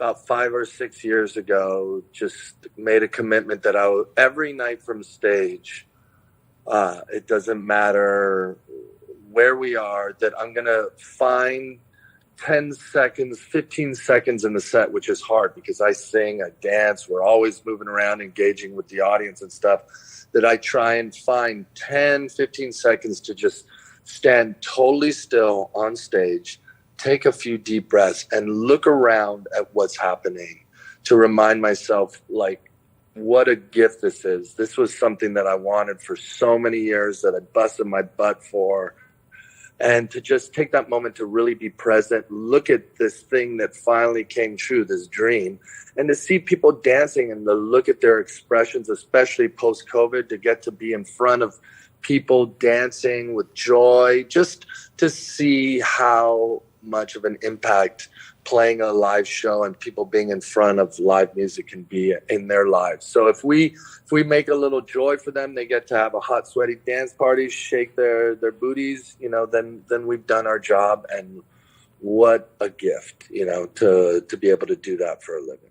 about 5 or 6 years ago, just made a commitment that every night from stage, it doesn't matter where we are, that I'm going to find 10 seconds, 15 seconds in the set, which is hard because I sing, I dance, we're always moving around, engaging with the audience and stuff, that I try and find 10, 15 seconds to just stand totally still on stage, take a few deep breaths and look around at what's happening to remind myself, like, what a gift this is. This was something that I wanted for so many years, that I busted my butt for. And to just take that moment to really be present, look at this thing that finally came true, this dream, and to see people dancing and to look at their expressions, especially post-COVID, to get to be in front of people dancing with joy, just to see how much of an impact playing a live show and people being in front of live music can be in their lives. So if we make a little joy for them, they get to have a hot, sweaty dance party, shake their booties, then we've done our job. And what a gift, to be able to do that for a living.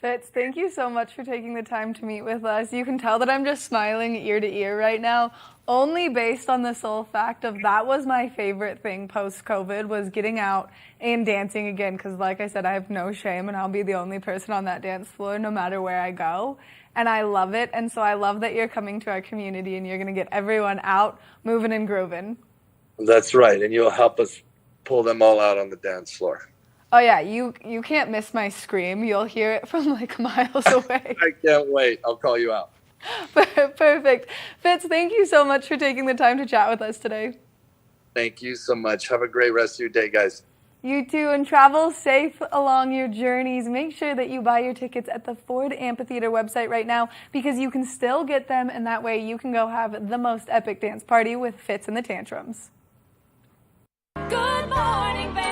Fitz, thank you so much for taking the time to meet with us. You can tell that I'm just smiling ear to ear right now, only based on the sole fact of that was my favorite thing post-COVID, was getting out and dancing again, because like I said, I have no shame and I'll be the only person on that dance floor no matter where I go. And I love it. And so I love that you're coming to our community and you're going to get everyone out, moving and grooving. That's right. And you'll help us pull them all out on the dance floor. Oh yeah, you can't miss my scream. You'll hear it from like miles away. I can't wait. I'll call you out. Perfect. Fitz, thank you so much for taking the time to chat with us today. Thank you so much. Have a great rest of your day, guys. You too, and travel safe along your journeys. Make sure that you buy your tickets at the Ford Amphitheater website right now, because you can still get them, and that way you can go have the most epic dance party with Fitz and the Tantrums. Good Morning Vail.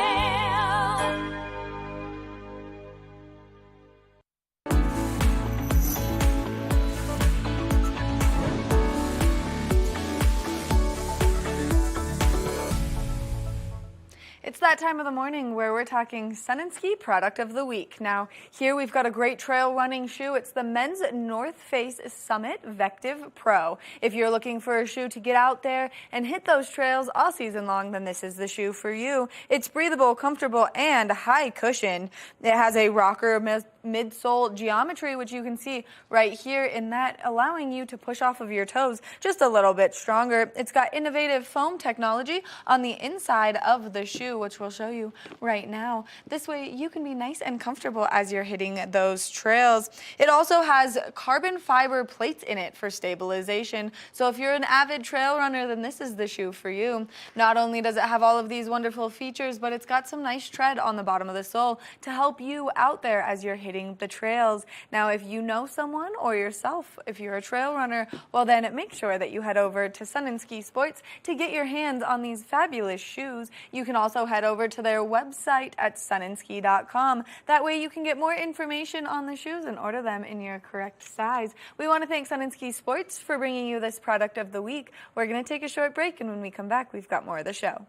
It's that time of the morning where we're talking Sun and Ski Product of the Week. Now, here we've got a great trail running shoe. It's the men's North Face Summit Vective Pro. If you're looking for a shoe to get out there and hit those trails all season long, then this is the shoe for you. It's breathable, comfortable, and high cushion. It has a rocker midsole geometry, which you can see right here in that, allowing you to push off of your toes just a little bit stronger. It's got innovative foam technology on the inside of the shoe, which we'll show you right now. This way you can be nice and comfortable as you're hitting those trails. It also has carbon fiber plates in it for stabilization. So if you're an avid trail runner, then this is the shoe for you. Not only does it have all of these wonderful features, but it's got some nice tread on the bottom of the sole to help you out there as you're hitting the trails. Now, if you know someone or yourself, if you're a trail runner, well then make sure that you head over to Sun and Ski Sports to get your hands on these fabulous shoes. You can also head over to their website at sunandski.com. That way you can get more information on the shoes and order them in your correct size. We want to thank Sun and Ski Sports for bringing you this product of the week. We're going to take a short break, and when we come back, we've got more of the show.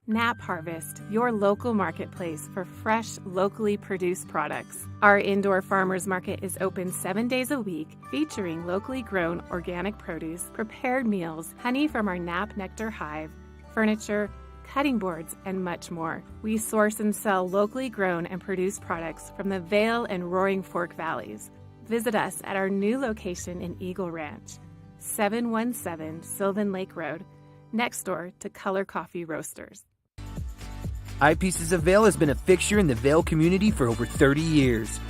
Knapp Harvest, your local marketplace for fresh, locally produced products. Our indoor farmers market is open 7 days a week, featuring locally grown organic produce, prepared meals, honey from our Knapp Nectar Hive, furniture, cutting boards, and much more. We source and sell locally grown and produced products from the Vail and Roaring Fork Valleys. Visit us at our new location in Eagle Ranch, 717 Sylvan Lake Road, next door to Color Coffee Roasters. Eyepieces of Vail has been a fixture in the Vail community for over 30 years.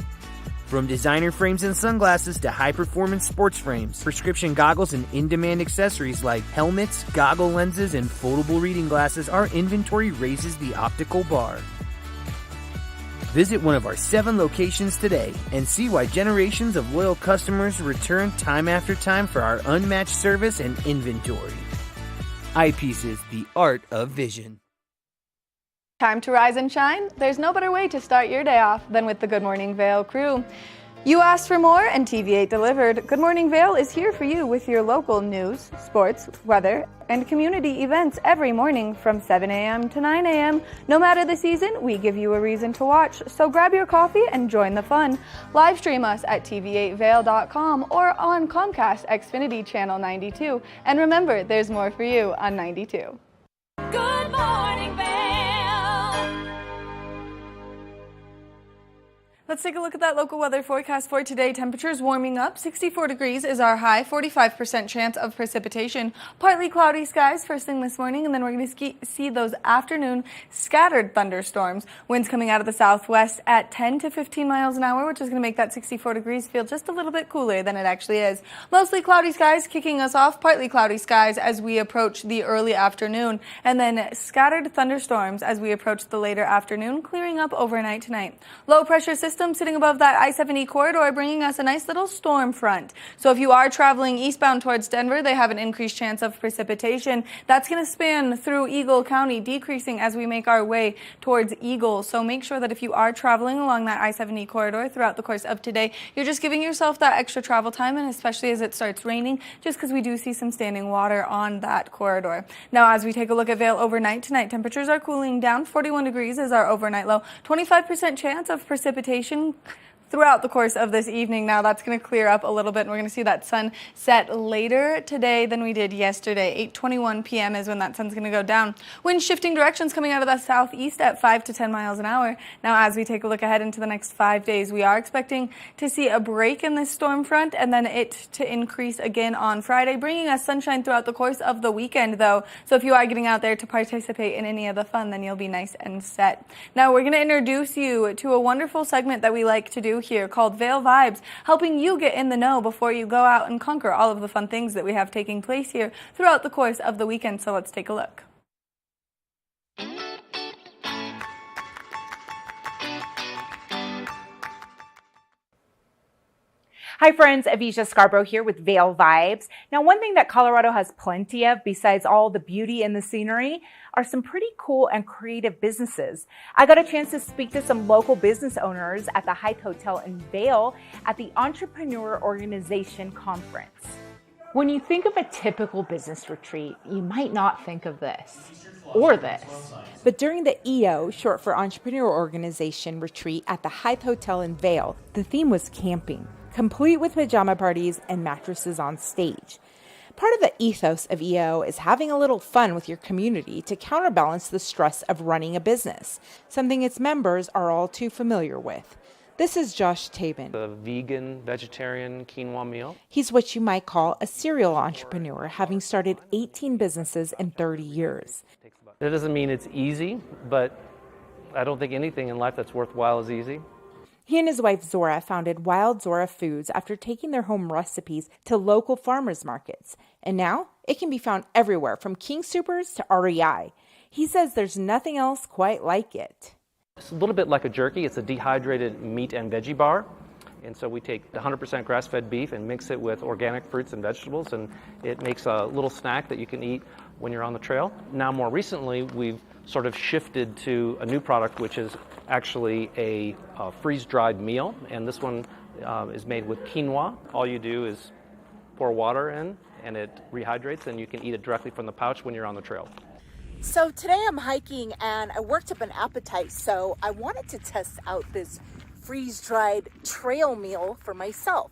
From designer frames and sunglasses to high-performance sports frames, prescription goggles, and in-demand accessories like helmets, goggle lenses, and foldable reading glasses, our inventory raises the optical bar. Visit one of our 7 locations today and see why generations of loyal customers return time after time for our unmatched service and inventory. Eyepieces, the art of vision. Time to rise and shine. There's no better way to start your day off than with the Good Morning Vail crew. You asked for more, and TV8 delivered. Good Morning Vail is here for you with your local news, sports, weather, and community events every morning from 7 a.m. to 9 a.m. No matter the season, we give you a reason to watch, so grab your coffee and join the fun. Live stream us at tv8vail.com or on Comcast Xfinity Channel 92. And remember, there's more for you on 92. Good Morning Vail. Let's take a look at that local weather forecast for today. Temperatures warming up. 64 degrees is our high. 45% chance of precipitation. Partly cloudy skies first thing this morning, and then we're going to see those afternoon scattered thunderstorms. Winds coming out of the southwest at 10 to 15 miles an hour, which is going to make that 64 degrees feel just a little bit cooler than it actually is. Mostly cloudy skies kicking us off. Partly cloudy skies as we approach the early afternoon, and then scattered thunderstorms as we approach the later afternoon, clearing up overnight tonight. Low pressure system sitting above that I-70 corridor, bringing us a nice little storm front. So if you are traveling eastbound towards Denver, they have an increased chance of precipitation. That's going to span through Eagle County, decreasing as we make our way towards Eagle. So make sure that if you are traveling along that I-70 corridor throughout the course of today, you're just giving yourself that extra travel time, and especially as it starts raining, just because we do see some standing water on that corridor. Now, as we take a look at Vail overnight tonight, temperatures are cooling down. 41 degrees is our overnight low. 25% chance of precipitation throughout the course of this evening. Now that's going to clear up a little bit, and we're going to see that sun set later today than we did yesterday. 8:21 p.m. is when that sun's going to go down. Wind shifting directions coming out of the southeast at 5 to 10 miles an hour. Now as we take a look ahead into the next 5 days, we are expecting to see a break in this storm front and then it to increase again on Friday, bringing us sunshine throughout the course of the weekend though. So if you are getting out there to participate in any of the fun, then you'll be nice and set. Now we're going to introduce you to a wonderful segment that we like to do here called Vail Vibes, helping you get in the know before you go out and conquer all of the fun things that we have taking place here throughout the course of the weekend. So let's take a look. Hi friends, Avisha Scarborough here with Vail Vibes. Now one thing that Colorado has plenty of, besides all the beauty and the scenery, are some pretty cool and creative businesses. I got a chance to speak to some local business owners at the Hythe Hotel in Vail at the Entrepreneur Organization Conference. When you think of a typical business retreat, you might not think of this or this. But during the EO, short for Entrepreneur Organization retreat at the Hythe Hotel in Vail, the theme was camping, complete with pajama parties and mattresses on stage. Part of the ethos of EO is having a little fun with your community to counterbalance the stress of running a business, something its members are all too familiar with. This is Josh Tabin. The vegan, vegetarian quinoa meal. He's what you might call a serial entrepreneur, having started 18 businesses in 30 years. That doesn't mean it's easy, but I don't think anything in life that's worthwhile is easy. He and his wife Zora founded Wild Zora Foods after taking their home recipes to local farmers markets. And now it can be found everywhere, from King Soopers to REI. He says there's nothing else quite like it. It's a little bit like a jerky. It's a dehydrated meat and veggie bar. And so we take 100% grass-fed beef and mix it with organic fruits and vegetables, and it makes a little snack that you can eat when you're on the trail. Now, more recently, we've sort of shifted to a new product, which is actually a freeze-dried meal, and this one is made with quinoa. All you do is pour water in, and it rehydrates, and you can eat it directly from the pouch when you're on the trail. So today I'm hiking, and I worked up an appetite, so I wanted to test out this freeze-dried trail meal for myself.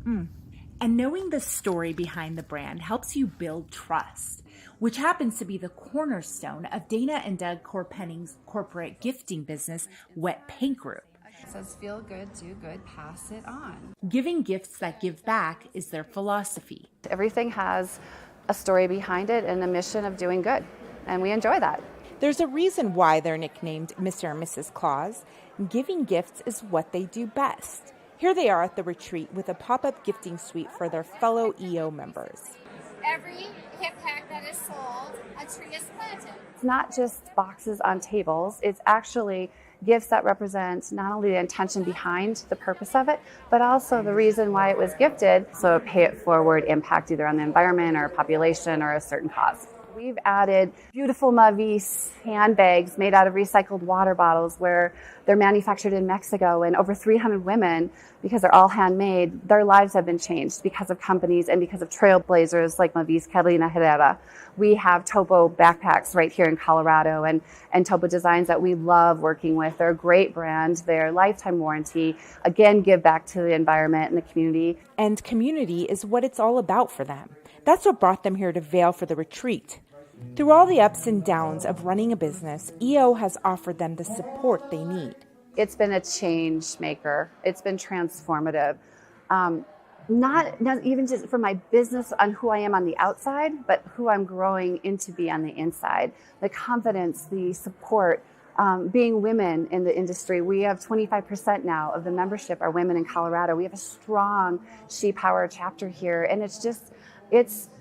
And knowing the story behind the brand helps you build trust, which happens to be the cornerstone of Dana and Doug Corpenning's corporate gifting business, Wet Paint Group. It says feel good, do good, pass it on. Giving gifts that give back is their philosophy. Everything has a story behind it and a mission of doing good, and we enjoy that. There's a reason why they're nicknamed Mr. and Mrs. Claus. Giving gifts is what they do best. Here they are at the retreat with a pop-up gifting suite for their fellow EO members. Every hip pack that is sold, a tree is planted. It's not just boxes on tables, it's actually gifts that represent not only the intention behind the purpose of it, but also the reason why it was gifted, so pay it forward impact either on the environment or population or a certain cause. We've added beautiful Mavis handbags made out of recycled water bottles where they're manufactured in Mexico, and over 300 women, because they're all handmade, their lives have been changed because of companies and because of trailblazers like Mavis Carolina Herrera. We have Topo backpacks right here in Colorado and Topo Designs that we love working with. They're a great brand. They're lifetime warranty. Again, give back to the environment and the community. And community is what it's all about for them. That's what brought them here to Vail for the retreat. Through all the ups and downs of running a business, EO has offered them the support they need. It's been a change maker. It's been transformative. Not even just for my business on who I am on the outside, but who I'm growing into be on the inside. The confidence, the support, being women in the industry. We have 25% now of the membership are women in Colorado. We have a strong She Power chapter here, and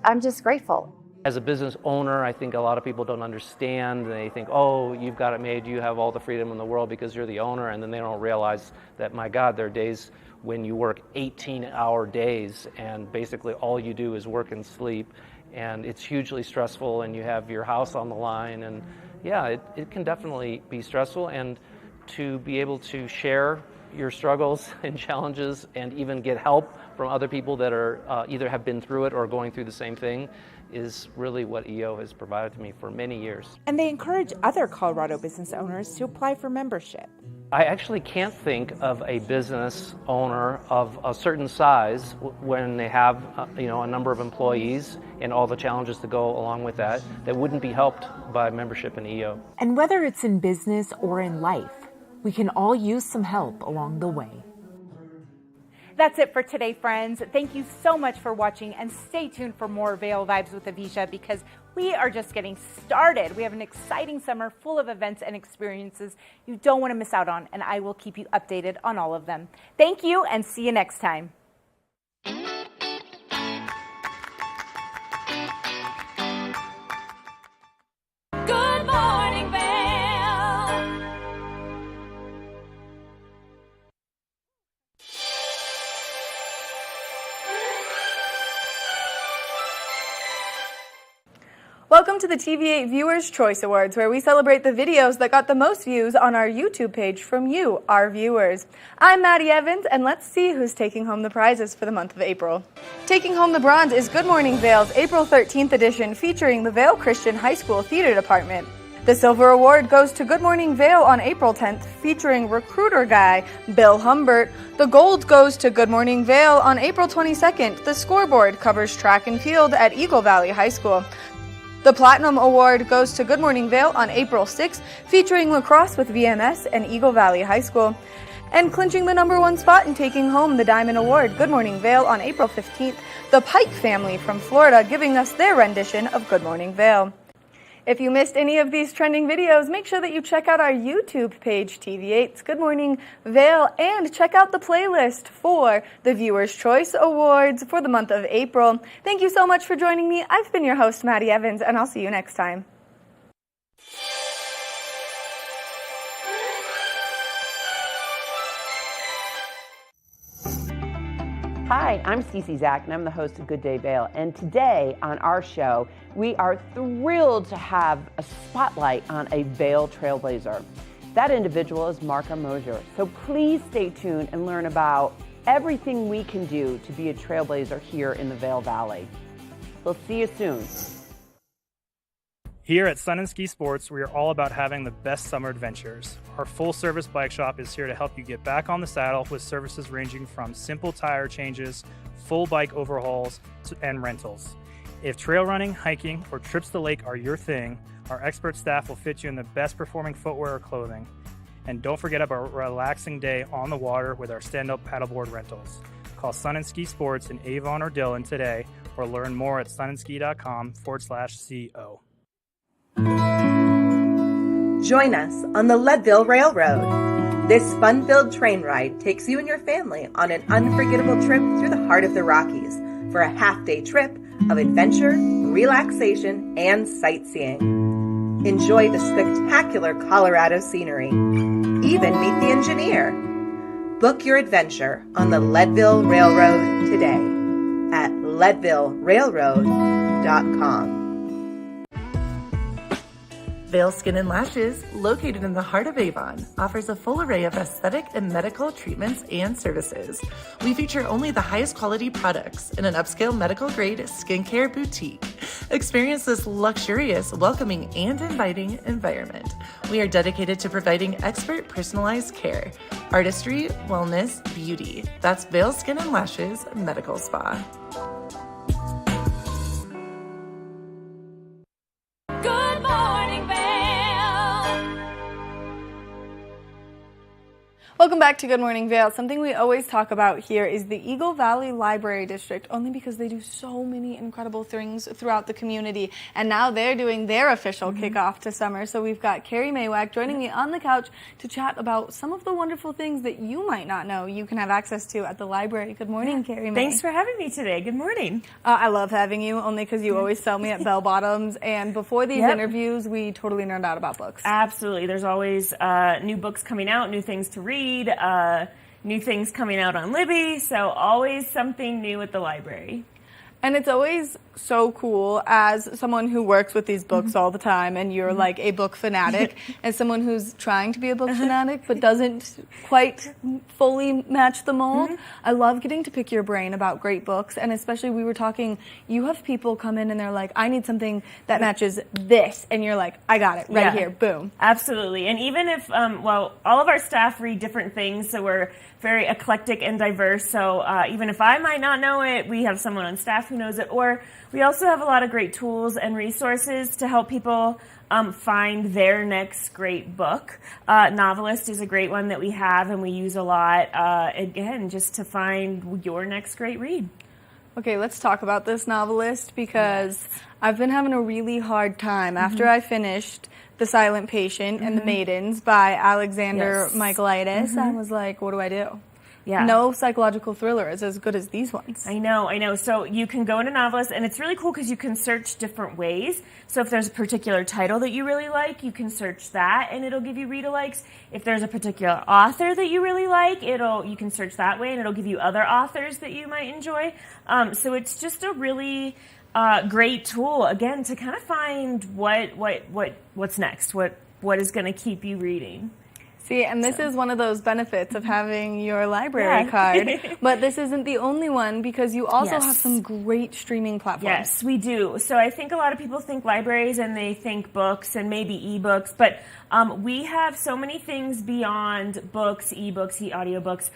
I'm just grateful. As a business owner, I think a lot of people don't understand. They think, oh, you've got it made, you have all the freedom in the world because you're the owner, and then they don't realize that, my God, there are days when you work 18-hour days and basically all you do is work and sleep, and it's hugely stressful, and you have your house on the line, and yeah, it can definitely be stressful, and to be able to share your struggles and challenges and even get help from other people that are either have been through it or going through the same thing is really what EO has provided to me for many years. And they encourage other Colorado business owners to apply for membership. I actually can't think of a business owner of a certain size when they have a number of employees and all the challenges that go along with that wouldn't be helped by membership in EO. And whether it's in business or in life, we can all use some help along the way. That's it for today, friends. Thank you so much for watching, and stay tuned for more Vail Vibes with Avisha, because we are just getting started. We have an exciting summer full of events and experiences you don't want to miss out on, and I will keep you updated on all of them. Thank you, and see you next time. Good Morning Vail. Welcome to the TV8 Viewers' Choice Awards, where we celebrate the videos that got the most views on our YouTube page from you, our viewers. I'm Maddie Evans, and let's see who's taking home the prizes for the month of April. Taking home the bronze is Good Morning Vail's April 13th edition, featuring the Vail Christian High School Theater Department. The silver award goes to Good Morning Vail on April 10th, featuring recruiter guy Bill Humbert. The gold goes to Good Morning Vail on April 22nd. The scoreboard covers track and field at Eagle Valley High School. The Platinum Award goes to Good Morning Vail on April 6th, featuring lacrosse with VMS and Eagle Valley High School. And clinching the #1 spot and taking home the Diamond Award, Good Morning Vail on April 15th, the Pike family from Florida giving us their rendition of Good Morning Vail. If you missed any of these trending videos, make sure that you check out our YouTube page, TV8's Good Morning Vail, and check out the playlist for the Viewers' Choice Awards for the month of April. Thank you so much for joining me. I've been your host, Maddie Evans, and I'll see you next time. Hi, I'm Cece Zach, and I'm the host of Good Day Vail. And today on our show, we are thrilled to have a spotlight on a Vail trailblazer. That individual is Marka Mosier. So please stay tuned and learn about everything we can do to be a trailblazer here in the Vail Valley. We'll see you soon. Here at Sun & Ski Sports, we are all about having the best summer adventures. Our full-service bike shop is here to help you get back on the saddle with services ranging from simple tire changes, full bike overhauls, and rentals. If trail running, hiking, or trips to the lake are your thing, our expert staff will fit you in the best performing footwear or clothing. And don't forget about a relaxing day on the water with our stand-up paddleboard rentals. Call Sun & Ski Sports in Avon or Dillon today, or learn more at sunandski.com/CO. Join us on the Leadville Railroad. This fun-filled train ride takes you and your family on an unforgettable trip through the heart of the Rockies for a half-day trip of adventure, relaxation, and sightseeing. Enjoy the spectacular Colorado scenery. Even meet the engineer. Book your adventure on the Leadville Railroad today at leadvillerailroad.com. Vail Skin and Lashes, located in the heart of Avon, offers a full array of aesthetic and medical treatments and services. We feature only the highest quality products in an upscale medical-grade skincare boutique. Experience this luxurious, welcoming, and inviting environment. We are dedicated to providing expert personalized care, artistry, wellness, beauty. That's Vail Skin and Lashes Medical Spa. Good morning, Vail. Welcome back to Good Morning Vail. Something we always talk about here is the Eagle Valley Library District, only because they do so many incredible things throughout the community. And now they're doing their official kickoff to summer. So we've got Carrie Maywak joining me on the couch to chat about some of the wonderful things that you might not know you can have access to at the library. Good morning, Carrie May. Thanks for having me today. Good morning. I love having you, only because you always tell me at bell bottoms. And before these interviews, we totally nerd out about books. Absolutely. There's always new books coming out, new things to read, new things coming out on Libby, so always something new at the library. And it's always so cool as someone who works with these books all the time, and you're like a book fanatic, as someone who's trying to be a book fanatic but doesn't quite fully match the mold. I love getting to pick your brain about great books, and especially we were talking, you have people come in and they're like, I need something that matches this, and you're like, I got it right here, boom. Absolutely. And even if, all of our staff read different things, so we're very eclectic and diverse, so even if I might not know it, we have someone on staff who knows it, or we also have a lot of great tools and resources to help people find their next great book. Novelist is a great one that we have and we use a lot, again, just to find your next great read. Okay, let's talk about this novelist, because I've been having a really hard time after I finished The Silent Patient and The Maidens by Alexander Michaelides. I was like, what do I do? Yeah. No psychological thriller is as good as these ones. I know. So you can go into Novelist, and it's really cool because you can search different ways. So if there's a particular title that you really like, you can search that, and it'll give you read-alikes. If there's a particular author that you really like, you can search that way, and it'll give you other authors that you might enjoy. So it's just a really great tool, again, to kind of find what's next, what is going to keep you reading. See, and this is one of those benefits of having your library card, but this isn't the only one, because you also have some great streaming platforms. Yes, we do. So I think a lot of people think libraries and they think books and maybe ebooks, but we have so many things beyond books, ebooks, audiobooks.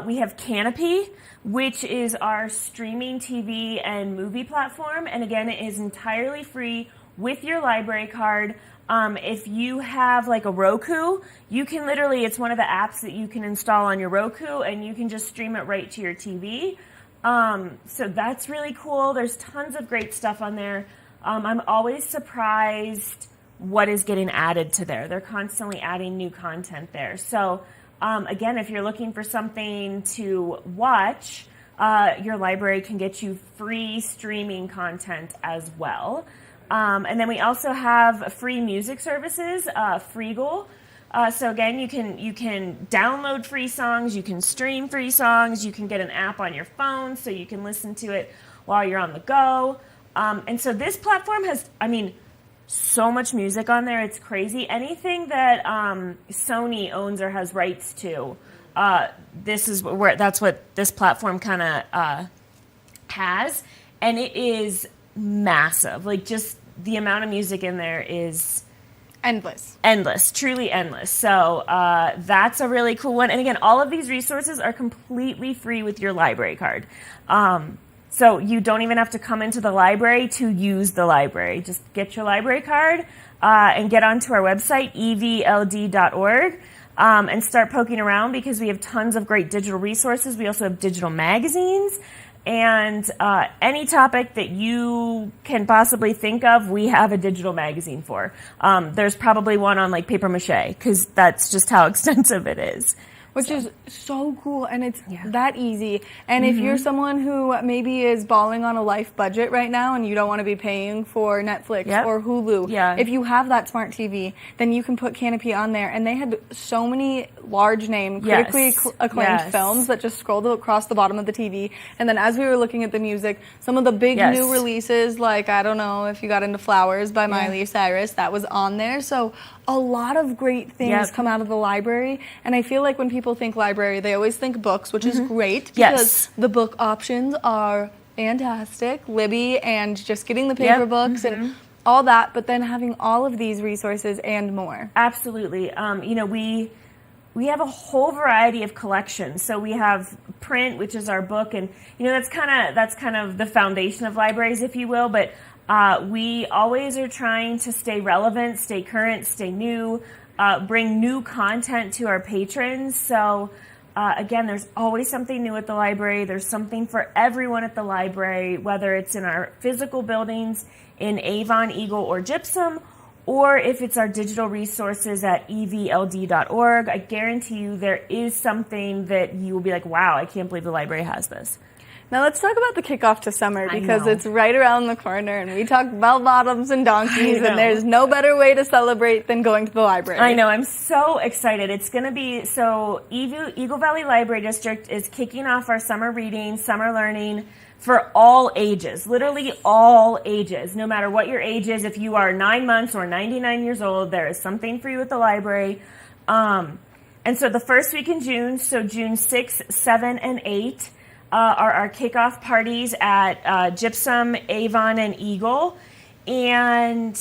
We have Canopy, which is our streaming TV and movie platform, and again, it is entirely free with your library card. If you have like a Roku, you can literally, it's one of the apps that you can install on your Roku, and you can just stream it right to your TV. So that's really cool. There's tons of great stuff on there. I'm always surprised what is getting added to there. They're constantly adding new content there. So again, if you're looking for something to watch, your library can get you free streaming content as well. And then we also have free music services, Freegal. So again, you can download free songs, you can stream free songs, you can get an app on your phone so you can listen to it while you're on the go. And so this platform has, so much music on there, it's crazy. Anything that Sony owns or has rights to, that's what this platform kind of has, and it is massive. Like, just the amount of music in there is endless, truly endless. So that's a really cool one. And again, all of these resources are completely free with your library card. So you don't even have to come into the library to use the library. Just get your library card and get onto our website, evld.org, and start poking around, because we have tons of great digital resources. We also have digital magazines. And any topic that you can possibly think of, we have a digital magazine for. There's probably one on like paper mache, because that's just how extensive it is. Which is so cool, and it's that easy. And if you're someone who maybe is balling on a life budget right now and you don't want to be paying for Netflix or Hulu, if you have that smart TV, then you can put Canopy on there. And they had so many large name, critically acclaimed films that just scrolled across the bottom of the TV. And then as we were looking at the music, some of the big new releases, like, I don't know if you got into Flowers by Miley Cyrus, that was on there. So a lot of great things come out of the library, and I feel like when people think library, they always think books, which is great because the book options are fantastic, Libby, and just getting the paper books and all that, but then having all of these resources and more. Absolutely. You know, we have a whole variety of collections. So we have print, which is our book, and you know that's kind of the foundation of libraries, if you will, but we always are trying to stay relevant, stay current, stay new, bring new content to our patrons. So again, there's always something new at the library. There's something for everyone at the library, whether it's in our physical buildings in Avon, Eagle, or Gypsum, or if it's our digital resources at evld.org. I guarantee you there is something that you will be like, wow, I can't believe the library has this. Now let's talk about the kickoff to summer, because it's right around the corner, and we talk bell-bottoms and donkeys, and there's no better way to celebrate than going to the library. I know. I'm so excited. It's going to be, so Eagle Valley Library District is kicking off our summer reading, summer learning for all ages, literally all ages, no matter what your age is. If you are 9 months or 99 years old, there is something for you at the library. And so the first week in June, so June 6, 7, and 8, are our kickoff parties at Gypsum, Avon, and Eagle. And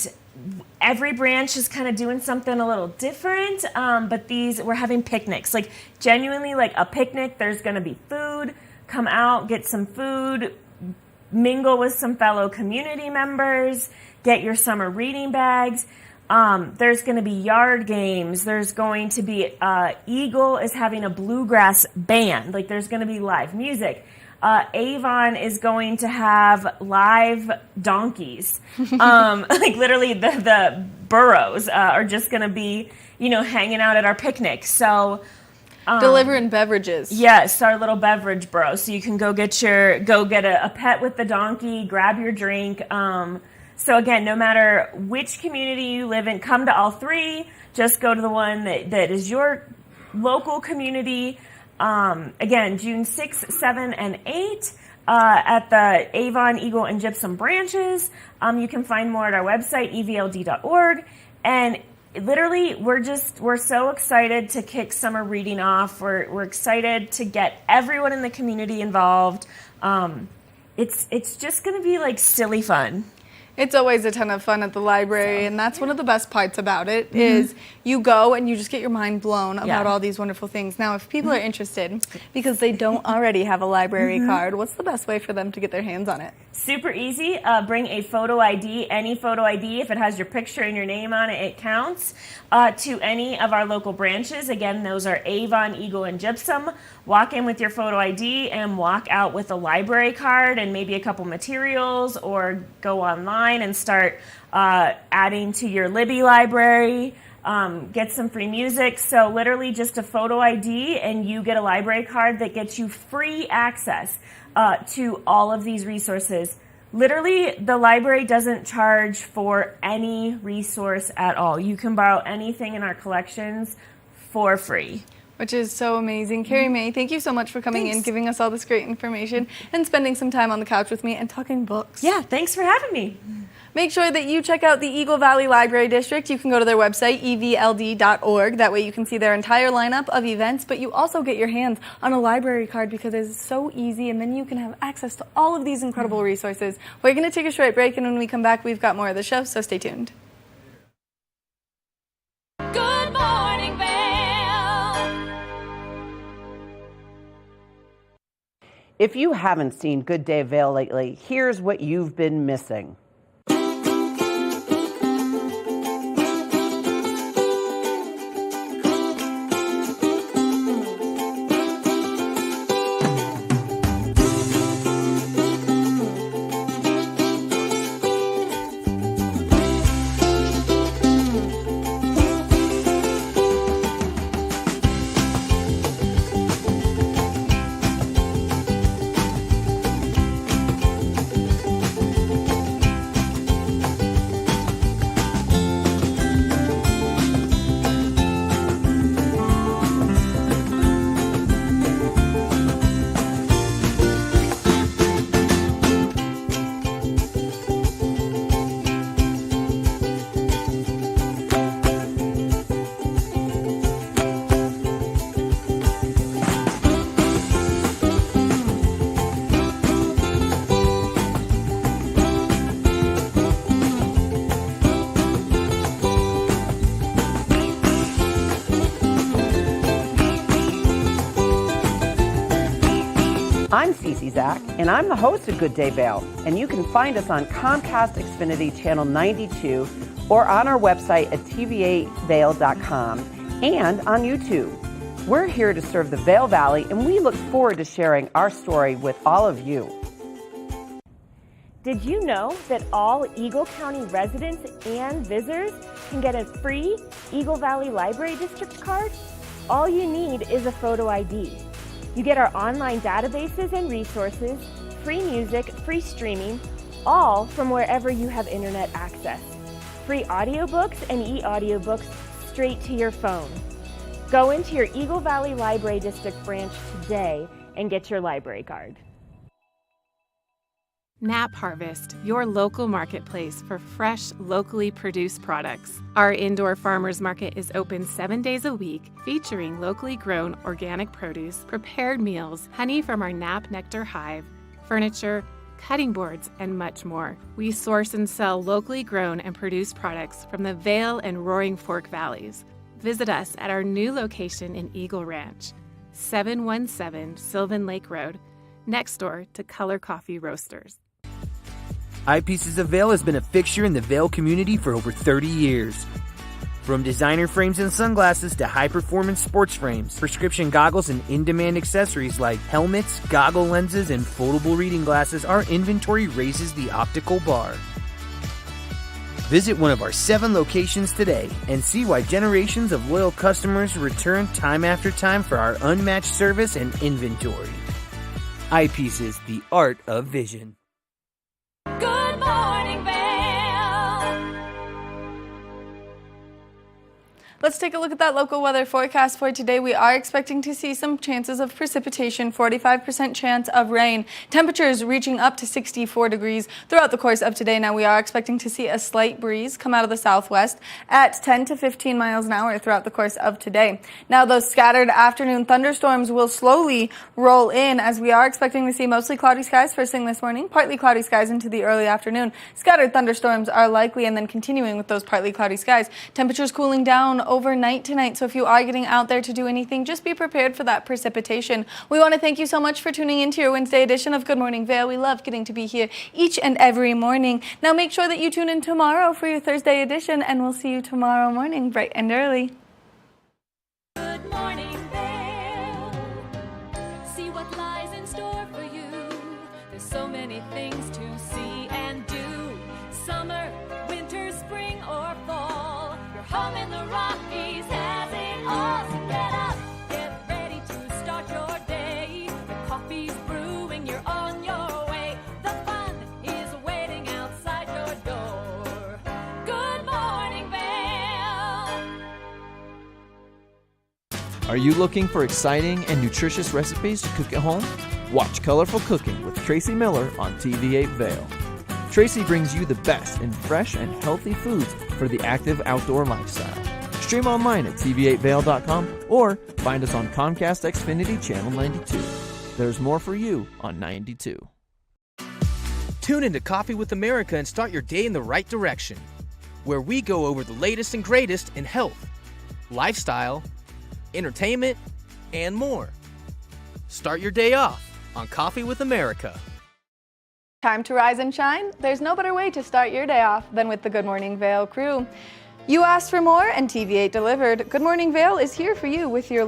every branch is kind of doing something a little different, but we're having picnics, like genuinely like a picnic. There's going to be food. Come out, get some food, mingle with some fellow community members, get your summer reading bags. There's going to be yard games. There's going to be, Eagle is having a bluegrass band. Like, there's going to be live music. Avon is going to have live donkeys. Like, literally, the burros are just going to be, hanging out at our picnic. So, delivering beverages. Yes, our little beverage bro. So you can go get a pet with the donkey, grab your drink. So again, no matter which community you live in, come to all three. Just go to the one that is your local community. Again, June 6, 7, and 8 at the Avon, Eagle, and Gypsum branches. You can find more at our website, evld.org. And literally, we're so excited to kick summer reading off. We're excited to get everyone in the community involved. It's just going to be like silly fun. It's always a ton of fun at the library, and that's one of the best parts about it, is you go and you just get your mind blown about all these wonderful things. Now, if people are interested, because they don't already have a library card, what's the best way for them to get their hands on it? Super easy. Bring a photo ID, any photo ID. If it has your picture and your name on it, it counts. To any of our local branches. Again, those are Avon, Eagle, and Gypsum. Walk in with your photo ID and walk out with a library card and maybe a couple materials, or go online and start adding to your Libby library. Get some free music. So literally just a photo ID and you get a library card that gets you free access to all of these resources. Literally, the library doesn't charge for any resource at all. You can borrow anything in our collections for free. Which is so amazing. Carrie Mae, thank you so much for coming in, giving us all this great information, and spending some time on the couch with me and talking books. Yeah, thanks for having me. Make sure that you check out the Eagle Valley Library District. You can go to their website, evld.org. That way you can see their entire lineup of events, but you also get your hands on a library card because it's so easy, and then you can have access to all of these incredible resources. We're going to take a short break, and when we come back, we've got more of the show, so stay tuned. Good Morning Vail. If you haven't seen Good Day Vail lately, here's what you've been missing. I'm Cece Zach, and I'm the host of Good Day Vail, and you can find us on Comcast Xfinity Channel 92 or on our website at tv8vail.com and on YouTube. We're here to serve the Vail Valley, and we look forward to sharing our story with all of you. Did you know that all Eagle County residents and visitors can get a free Eagle Valley Library District card? All you need is a photo ID. You get our online databases and resources, free music, free streaming, all from wherever you have internet access. Free audiobooks and e-audiobooks straight to your phone. Go into your Eagle Valley Library District branch today and get your library card. Nap Harvest, your local marketplace for fresh, locally produced products. Our indoor farmers market is open 7 days a week, featuring locally grown organic produce, prepared meals, honey from our Nap Nectar hive, furniture, cutting boards, and much more. We source and sell locally grown and produced products from the Vail and Roaring Fork valleys. Visit us at our new location in Eagle Ranch, 717 Sylvan Lake Road, next door to Color Coffee Roasters. Eyepieces of Vail has been a fixture in the Vail community for over 30 years. From designer frames and sunglasses to high-performance sports frames, prescription goggles, and in-demand accessories like helmets, goggle lenses, and foldable reading glasses, our inventory raises the optical bar. Visit one of our 7 locations today and see why generations of loyal customers return time after time for our unmatched service and inventory. Eyepieces, the art of vision. Good Morning Vail. Let's take a look at that local weather forecast for today. We are expecting to see some chances of precipitation, 45% chance of rain. Temperatures reaching up to 64 degrees throughout the course of today. Now we are expecting to see a slight breeze come out of the southwest at 10 to 15 miles an hour throughout the course of today. Now those scattered afternoon thunderstorms will slowly roll in as we are expecting to see mostly cloudy skies first thing this morning, partly cloudy skies into the early afternoon. Scattered thunderstorms are likely and then continuing with those partly cloudy skies. Temperatures cooling down overnight tonight, so if you are getting out there to do anything, just be prepared for that precipitation. We want to thank you so much for tuning into your Wednesday edition of Good Morning Vail. We love getting to be here each and every morning. Now make sure that you tune in tomorrow for your Thursday edition, and we'll see you tomorrow morning bright and early. Good Morning Vail. See what lies in store for you. There's so many things to see and do. Summer, winter, spring, or fall. Your home in the Rockies has it all. So get up, get ready to start your day. The coffee's brewing, you're on your way. The fun is waiting outside your door. Good Morning Vail. Are you looking for exciting and nutritious recipes to cook at home? Watch Colorful Cooking with Tracy Miller on TV8 Vail. Tracy brings you the best in fresh and healthy foods for the active outdoor lifestyle. Stream online at tv8vail.com or find us on Comcast Xfinity Channel 92. There's more for you on 92. Tune into Coffee with America and start your day in the right direction, where we go over the latest and greatest in health, lifestyle, entertainment, and more. Start your day off on Coffee with America. Time to rise and shine? There's no better way to start your day off than with the Good Morning Vail crew. You asked for more and TV8 delivered. Good Morning Vail is here for you with your